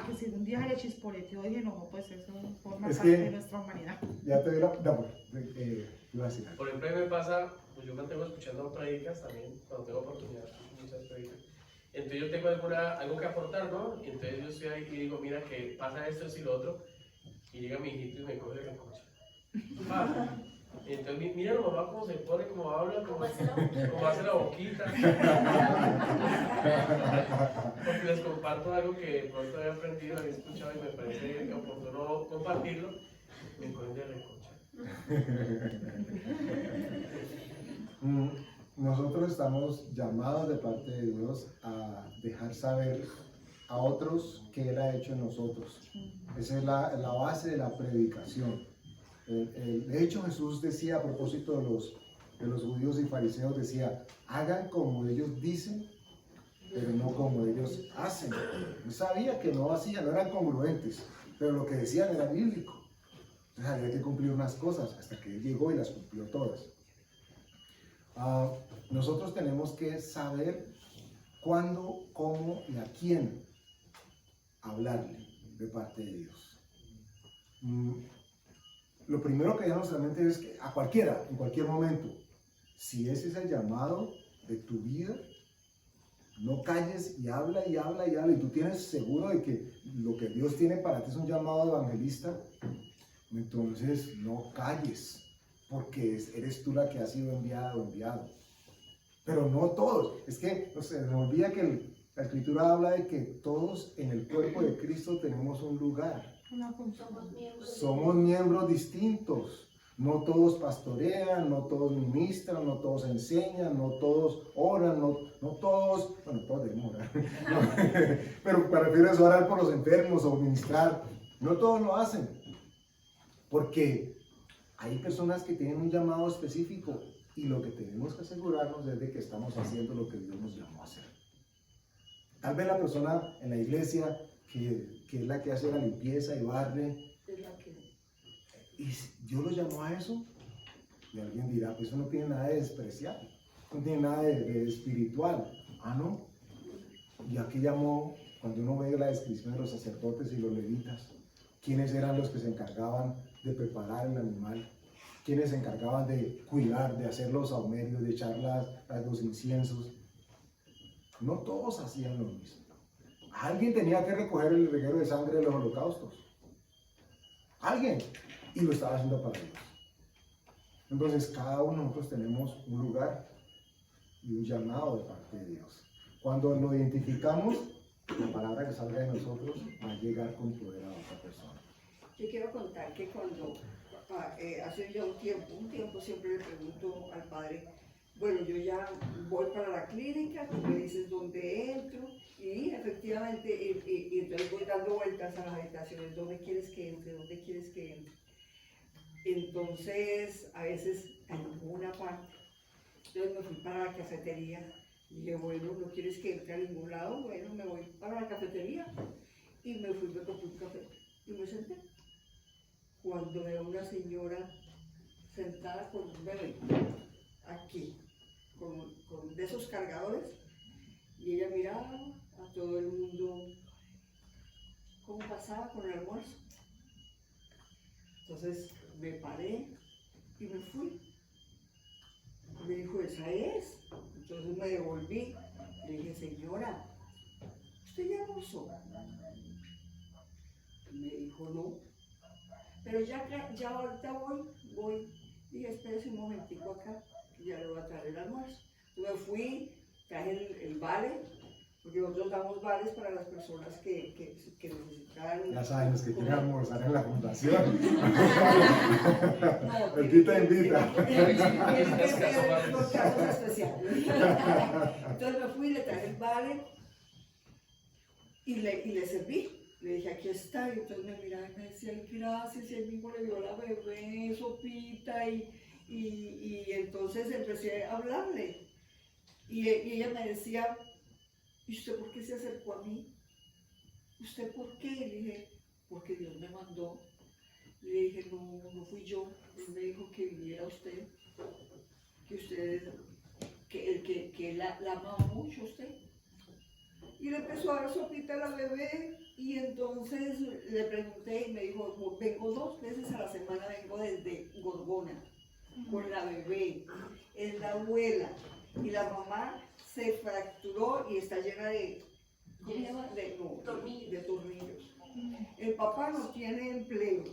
Que si un día le chisporeteó y enojó, pues eso forma Es parte que- de nuestra humanidad. Ya te doy la... No, iba a decir algo. Por ejemplo, a mí me pasa, pues yo mantengo escuchando prédicas también, cuando tengo oportunidad, escucho muchas prédicas. Entonces yo tengo algo que aportar, ¿no? Y entonces yo estoy ahí y digo, mira que pasa esto, y lo otro, y llega mi hijito y me coge la cocha. Entonces mira la mamá cómo se pone, cómo habla, cómo hace la boquita. Porque les comparto algo que de pronto había aprendido, había escuchado y me parece oportuno compartirlo. Me cogen de recocha. Nosotros estamos llamados de parte de Dios a dejar saber a otros qué Él ha hecho en nosotros. Esa es la base de la predicación. De hecho, Jesús decía a propósito de los judíos y fariseos, decía, hagan como ellos dicen, pero no como ellos hacen. Él sabía que no hacían, no eran congruentes, pero lo que decían era bíblico. Entonces había que cumplir unas cosas hasta que Él llegó y las cumplió todas. Nosotros tenemos que saber cuándo, cómo y a quién hablarle de parte de Dios. Lo primero que debemos en mente es que a cualquiera, en cualquier momento, si ese es el llamado de tu vida, no calles y habla y habla y habla, y tú tienes seguro de que lo que Dios tiene para ti es un llamado evangelista, entonces no calles, porque eres tú la que ha sido enviada o enviado. Pero no todos, es que no sé, me olvida que la Escritura habla de que todos en el cuerpo de Cristo tenemos un lugar. Somos miembros distintos. No todos pastorean, no todos ministran, no todos enseñan, no todos oran, no todos, bueno, todos debemos orar, pero me refiero a orar por los enfermos o ministrar. No todos lo hacen, porque hay personas que tienen un llamado específico y lo que tenemos que asegurarnos es de que estamos haciendo lo que Dios nos llamó a hacer. Tal vez la persona en la iglesia que es la que hace la limpieza y barre, y Dios lo llamó a eso, y alguien dirá, pues eso no tiene nada de especial, no tiene nada de espiritual. No. ¿Y a qué llamó? Cuando uno ve la descripción de los sacerdotes y los levitas, ¿quiénes eran los que se encargaban de preparar el animal? ¿Quiénes se encargaban de cuidar, de hacer los saumerios, de echar los inciensos? No todos hacían lo mismo. Alguien tenía que recoger el reguero de sangre de los holocaustos. Alguien. Y lo estaba haciendo para Dios. Entonces, cada uno de nosotros tenemos un lugar y un llamado de parte de Dios. Cuando lo identificamos, la palabra que salga de nosotros va a llegar con poder a otra persona. Yo quiero contar que cuando hace ya un tiempo siempre le pregunto al padre, bueno, yo ya voy para la clínica, tú me dices dónde entro, y efectivamente, y entonces voy dando vueltas a las habitaciones, ¿dónde quieres que entre? ¿Dónde quieres que entre? Entonces, a veces en alguna parte, entonces me fui para la cafetería, y dije, bueno, ¿no quieres que entre a ningún lado? Bueno, me voy para la cafetería, y me fui, me compré un café, y me senté. Cuando veo una señora sentada con un bebé, aquí, con de esos cargadores, y ella miraba a todo el mundo cómo pasaba con el almuerzo. Entonces me paré y me fui. Y me dijo, esa es. Entonces me devolví. Le dije, señora, ¿usted ya almorzó? Y me dijo, no. Pero ya ahorita voy. Dije, espérese un momentico acá, que ya le voy a traer el almuerzo. Entonces me fui, traje el vale, porque nosotros damos vales para las personas que necesitan. Ya saben, los que quieren almorzar en la fundación. No, Aquí te invita. Tienen que ser los casos especiales. Entonces me fui, le traje el vale y le serví. Le dije, aquí está, y entonces me miraba y me decía, gracias, y él mismo le dio la bebé, sopita, y entonces empecé a hablarle. Y ella me decía, ¿y usted por qué se acercó a mí? ¿Usted por qué? Le dije, porque Dios me mandó. Le dije, no fui yo. Él me dijo que viniera usted, que usted, que la ama mucho usted. Y le empezó a dar sopita a la bebé y entonces le pregunté y me dijo, vengo 2 veces a la semana, vengo desde Gorgona con la bebé, es la abuela y la mamá se fracturó y está llena de, ¿cómo se llama? De tornillos. El papá no tiene empleo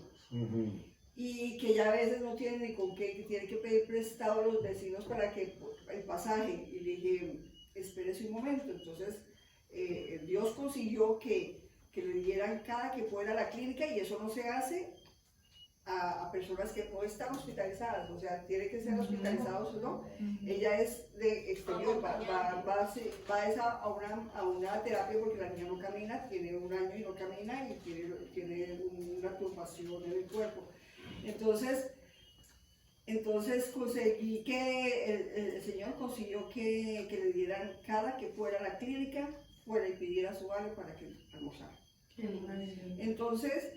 y que ya a veces no tiene ni con qué, que tiene que pedir prestado a los vecinos para que el pasaje. Y le dije, espérese un momento. Entonces Dios consiguió que le dieran cada que fuera a la clínica, y eso no se hace a personas que no están hospitalizadas, o sea, tiene que ser hospitalizados o no. Ella es de exterior, va a una terapia porque la niña no camina, tiene 1 año y no camina y tiene una turbación en el cuerpo. Entonces conseguí que el Señor consiguió que le dieran cada que fuera a la clínica, fuera y pidiera su vale para que almorzara. Entonces,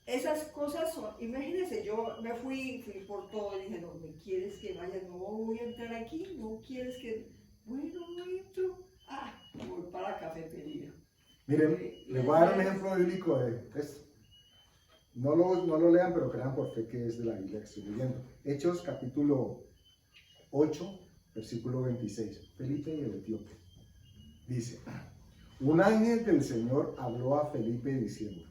esas cosas son, imagínense, yo me fui por todo y dije, no, ¿me quieres que vaya? No voy a entrar aquí, no quieres que, bueno, no entro, voy para la cafetería. Miren, les voy a dar un ejemplo bíblico de esto. No lo lean, pero crean por fe que es de la Biblia que estoy leyendo. Hechos capítulo 8, versículo 26. Felipe y el etíope. Dice, un ángel del Señor habló a Felipe diciendo,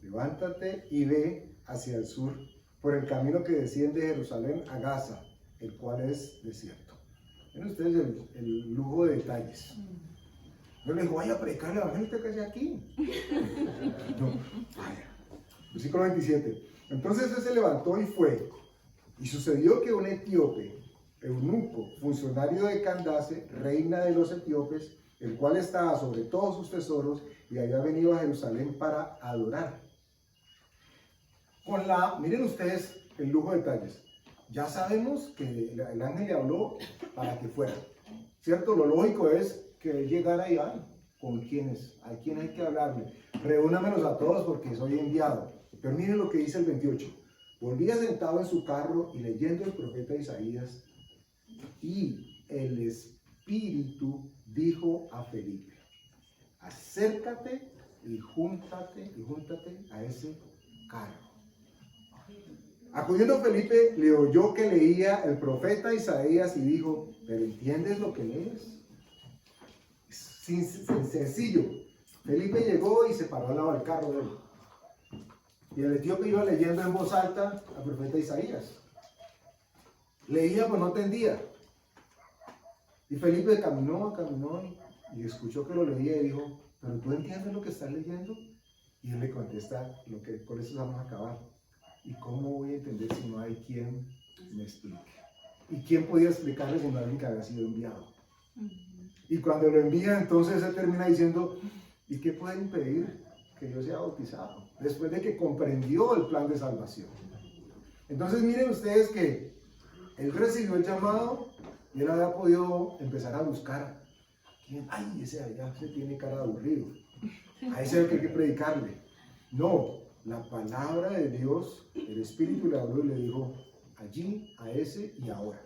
levántate y ve hacia el sur por el camino que desciende de Jerusalén a Gaza, el cual es desierto. Ven ustedes el lujo de detalles. Yo les digo, vaya a predicar el evangelio que hace aquí. No, vaya. Versículo 27. Entonces él se levantó y fue. Y sucedió que un etíope, eunuco, funcionario de Candace, reina de los etíopes, el cual estaba sobre todos sus tesoros y había venido a Jerusalén para adorar. Miren ustedes el lujo de detalles. Ya sabemos que el ángel le habló para que fuera, ¿cierto? Lo lógico es que él llegara y ¿con quiénes? ¿A quién hay que hablarle? Reúnamelos a todos porque soy enviado. Pero miren lo que dice el 28. Volvía sentado en su carro y leyendo el profeta Isaías, y el Espíritu dijo a Felipe, acércate y júntate a ese carro. Acudiendo Felipe, le oyó que leía el profeta Isaías y dijo, ¿pero entiendes lo que lees? Sencillo. Felipe llegó y se paró al lado del carro de él. Y el etíope iba leyendo en voz alta al profeta Isaías. Leía, pues no entendía. Y Felipe caminó y escuchó que lo leía y dijo, ¿pero tú entiendes lo que estás leyendo? Y él le contesta, con eso vamos a acabar. ¿Y cómo voy a entender si no hay quien me explique? ¿Y quién podía explicarle si no alguien que había sido enviado? Y cuando lo envía, entonces él termina diciendo, ¿y qué puede impedir que yo sea bautizado? Después de que comprendió el plan de salvación. Entonces miren ustedes que él recibió el llamado y él había podido empezar a buscar. ¿Quién? Ay, ese allá se tiene cara de aburrido. A ese es el que hay que predicarle. No, la palabra de Dios, el Espíritu le habló y le dijo, allí, a ese y ahora.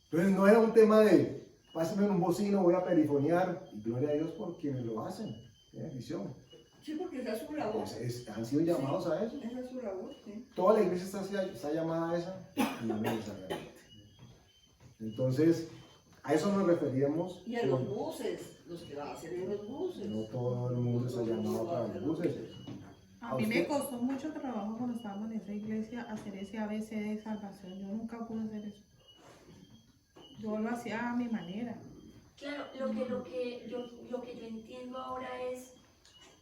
Entonces no era un tema de, pásame un bocino, voy a perifonear, y gloria a Dios por quienes lo hacen, tienen visión. Sí, porque esa es su labor. Han sido llamados a eso. Esa es su labor, sí. Toda la iglesia está llamada a esa, no necesariamente. Entonces, a eso nos referíamos. Y a los buses, los que van a hacer en los buses. No todo el mundo está llamado para los buses. A mí me costó mucho trabajo cuando estábamos en esa iglesia hacer ese ABC de salvación. Yo nunca pude hacer eso. Yo lo hacía a mi manera. Claro, lo que yo entiendo ahora es,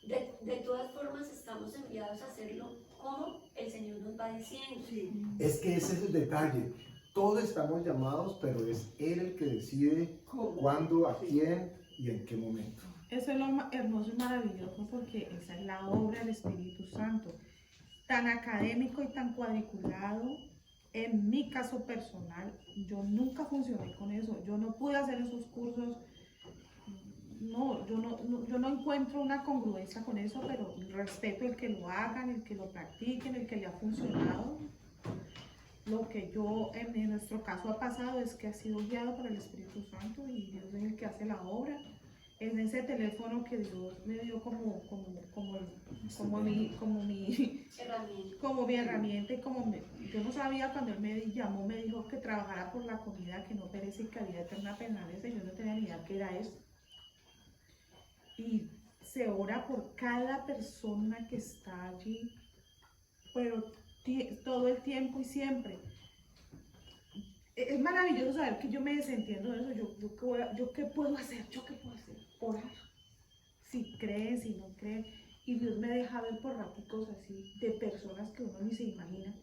de todas formas estamos enviados a hacerlo como el Señor nos va diciendo. Sí. Es que ese es el detalle. Todos estamos llamados, pero es Él el que decide cuándo, a quién y en qué momento. Eso es lo hermoso y maravilloso porque esa es la obra del Espíritu Santo. Tan académico y tan cuadriculado, en mi caso personal, yo nunca funcioné con eso. Yo no pude hacer esos cursos yo no encuentro una congruencia con eso, pero respeto el que lo hagan, el que lo practiquen, el que le ha funcionado. Lo que yo, en nuestro caso ha pasado es que ha sido guiado por el Espíritu Santo y Dios es el que hace la obra. En ese teléfono que Dios me dio como mi herramienta y yo no sabía cuando Él me llamó, me dijo que trabajara por la comida que no perece y que había eterna permanece. Yo no tenía ni idea qué era eso. Y se ora por cada persona que está allí, pero todo el tiempo y siempre. Es maravilloso saber que yo me desentiendo de eso. ¿Yo qué puedo hacer? Orar. Si creen, si no creen. Y Dios me deja ver por raticos así de personas que uno ni se imagina,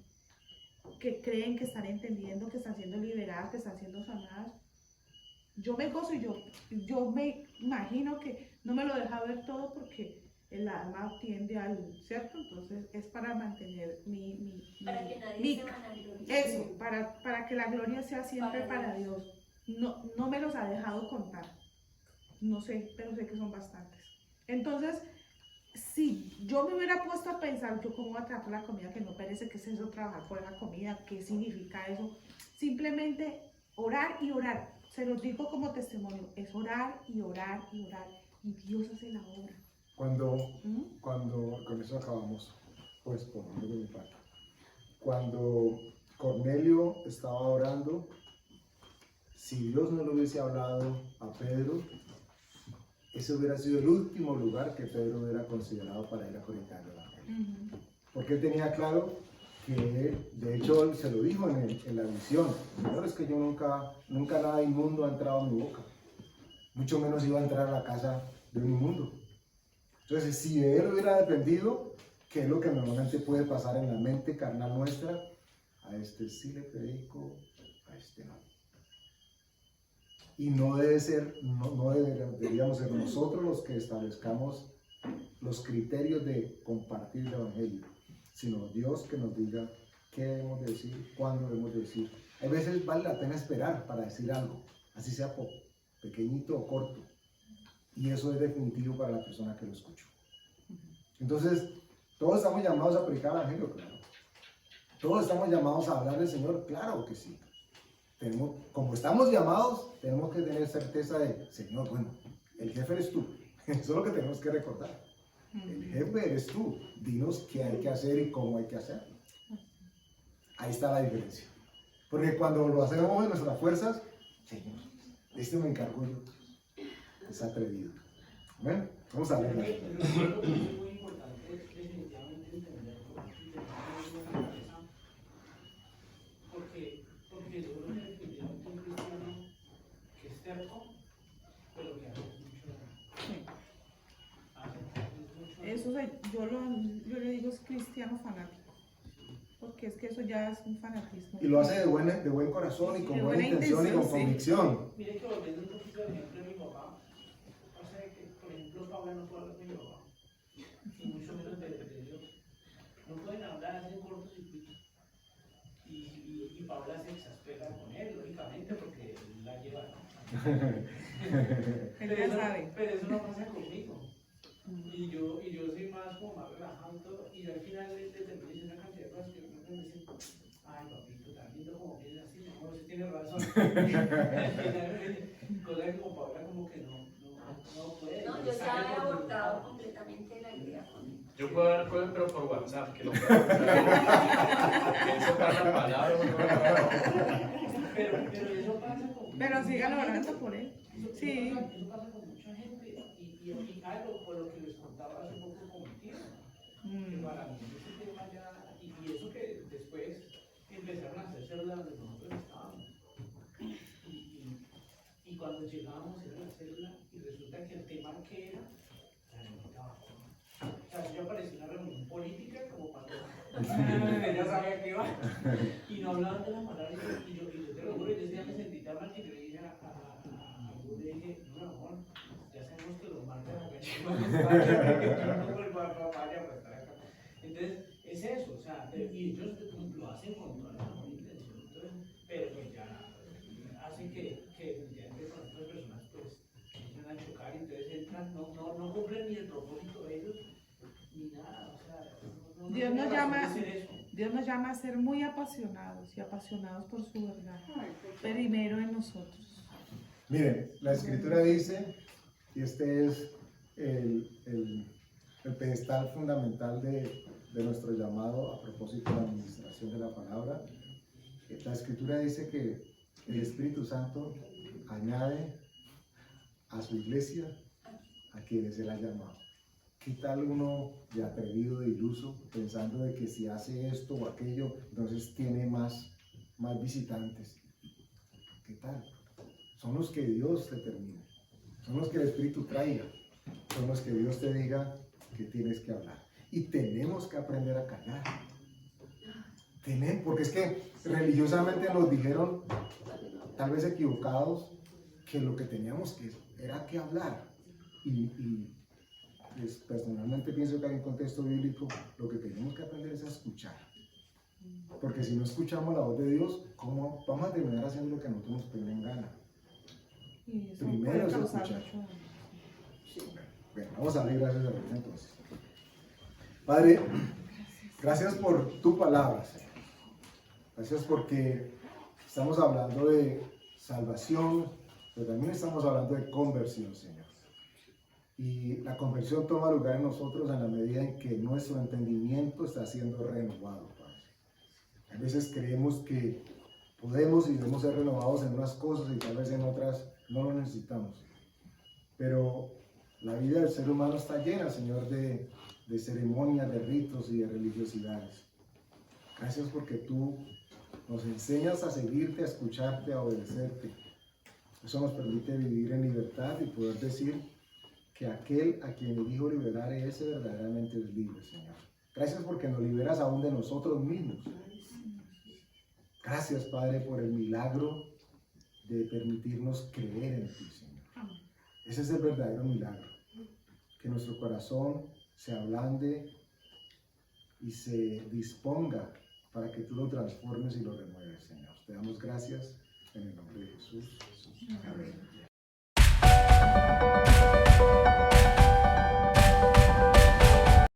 que creen, que están entendiendo, que están siendo liberadas, que están siendo sanadas. Yo me gozo y yo me imagino que no me lo deja ver todo porque el alma tiende al, ¿cierto? Entonces es para mantener para que nadie se vanaglorice. eso, para que la gloria sea siempre para Dios. No me los ha dejado contar. No sé, pero sé que son bastantes. Entonces, si yo me hubiera puesto a pensar, yo cómo voy a tratar la comida que no perece, qué es eso, trabajar por la comida, qué significa eso, simplemente orar y orar. Se los digo como testimonio, es orar y orar y orar, y Dios hace la obra. Cuando con eso acabamos, pues por lo de mi parte. Cuando Cornelio estaba orando, si Dios no le hubiese hablado a Pedro, ese hubiera sido el último lugar que Pedro hubiera considerado para ir a predicar el evangelio. Porque él tenía claro que, de hecho, él se lo dijo en la visión: Señor, es que yo nunca nada inmundo ha entrado a mi boca, mucho menos iba a entrar a la casa de un inmundo. Entonces, si de él hubiera dependido, ¿qué es lo que normalmente puede pasar en la mente carnal nuestra? A este sí le predico, a este no. Y no deberíamos ser nosotros los que establezcamos los criterios de compartir el evangelio, sino Dios que nos diga qué debemos decir, cuándo debemos decir. A veces vale la pena esperar para decir algo, así sea pequeñito o corto, y eso es definitivo para la persona que lo escuchó. Entonces, todos estamos llamados a predicar el evangelio, claro. Todos estamos llamados a hablar del Señor, claro que sí. Como estamos llamados, tenemos que tener certeza de, Señor, bueno, el jefe eres tú. Eso es lo que tenemos que recordar. El jefe eres tú. Dinos qué hay que hacer y cómo hay que hacerlo. Ahí está la diferencia. Porque cuando lo hacemos en nuestras fuerzas, Señor, este me encargo yo. Es atrevido. Bueno, vamos a ver. Es muy importante definitivamente entender porque yo creo que definitivamente un cristiano que es terco, pero que hace mucho. Eso yo le digo es cristiano fanático, porque es que eso ya es un fanatismo. Y lo hace de buen corazón y con buena intención y con convicción. Mire que volviendo un poquito al ejemplo de mi papá, o sea que, por ejemplo, Paula no puede hablar con mi papá, y mucho menos de Dios. No pueden hablar, hacen cortocircuito. Y Paula se exaspera con él, lógicamente, porque él la lleva, ¿no? Pero eso no pasa conmigo. Y yo soy más relajado y todo, y al final le termino diciendo una cantidad de cosas que me dicen, ay papito, tan lindo como piensas así, no, usted tiene razón. Cosas que con Paula como que no puede. No, yo ya he abortado completamente la idea con él. Yo puedo hablar con él, pero por WhatsApp, que no puedo hablar. Eso pasa palabras. Pero eso pasa con... Pero sigan orando por él. Sí. Eso pasa con mucha gente. Y algo por lo que les contaba hace poco con mi tío. Que para mí ese tema ya... Y eso que después empezaron a hacer células donde nosotros estábamos. Y cuando llegábamos era la célula y resulta que el tema que era no estaba. O sea, yo aparecí en una reunión política como cuando ya sabía que iba y no hablaban de la malaria y yo te lo juro, yo ese día me sentí tan mal que yo le dije yo le dije, no amor, ya sabemos que los martes acá no por el papaya para estar acá. Entonces, es eso, o sea, y ellos lo hacen con toda la buena intención, pero pues ya hacen que definitivamente con otras personas pues empiezan a chocar, entonces Dios nos tiene llama- razón de ser eso. Dios nos llama a ser muy apasionados y apasionados por su verdad. Ay, por favor. Primero en nosotros. Miren, la escritura dice, y este es el pedestal fundamental de nuestro llamado a propósito de la administración de la palabra. La escritura dice que el Espíritu Santo añade a su iglesia a quienes Él ha llamado. ¿Qué tal uno de atrevido, de iluso, pensando de que si hace esto o aquello, entonces tiene más visitantes? ¿Qué tal? Son los que Dios determina, son los que el Espíritu traiga, son los que Dios te diga que tienes que hablar. Y tenemos que aprender a callar. Porque es que religiosamente nos dijeron, tal vez equivocados, que lo que teníamos que era que hablar. Y pues, personalmente pienso que en un contexto bíblico lo que tenemos que aprender es a escuchar. Porque si no escuchamos la voz de Dios, ¿cómo vamos a terminar haciendo lo que a nosotros nos piden en gana? Y eso Primero puede es causar escuchar. mucho daño. Bueno, vamos a darle gracias a Dios entonces. Padre, gracias por tu palabra, Señor. Gracias porque estamos hablando de salvación, pero también estamos hablando de conversión, Señor. Y la conversión toma lugar en nosotros en la medida en que nuestro entendimiento está siendo renovado, Padre. A veces creemos que podemos y debemos ser renovados en unas cosas y tal vez en otras no lo necesitamos. Pero la vida del ser humano está llena, Señor, de ceremonias, de ritos y de religiosidades. Gracias porque tú nos enseñas a seguirte, a escucharte, a obedecerte. Eso nos permite vivir en libertad y poder decir que aquel a quien el Hijo liberare, ese verdaderamente es libre, Señor. Gracias porque nos liberas aún de nosotros mismos. Gracias, Padre, por el milagro de permitirnos creer en ti, Señor. Ese es el verdadero milagro. Que nuestro corazón se ablande y se disponga para que tú lo transformes y lo renueves, Señor. Te damos gracias en el nombre de Jesús. Amén.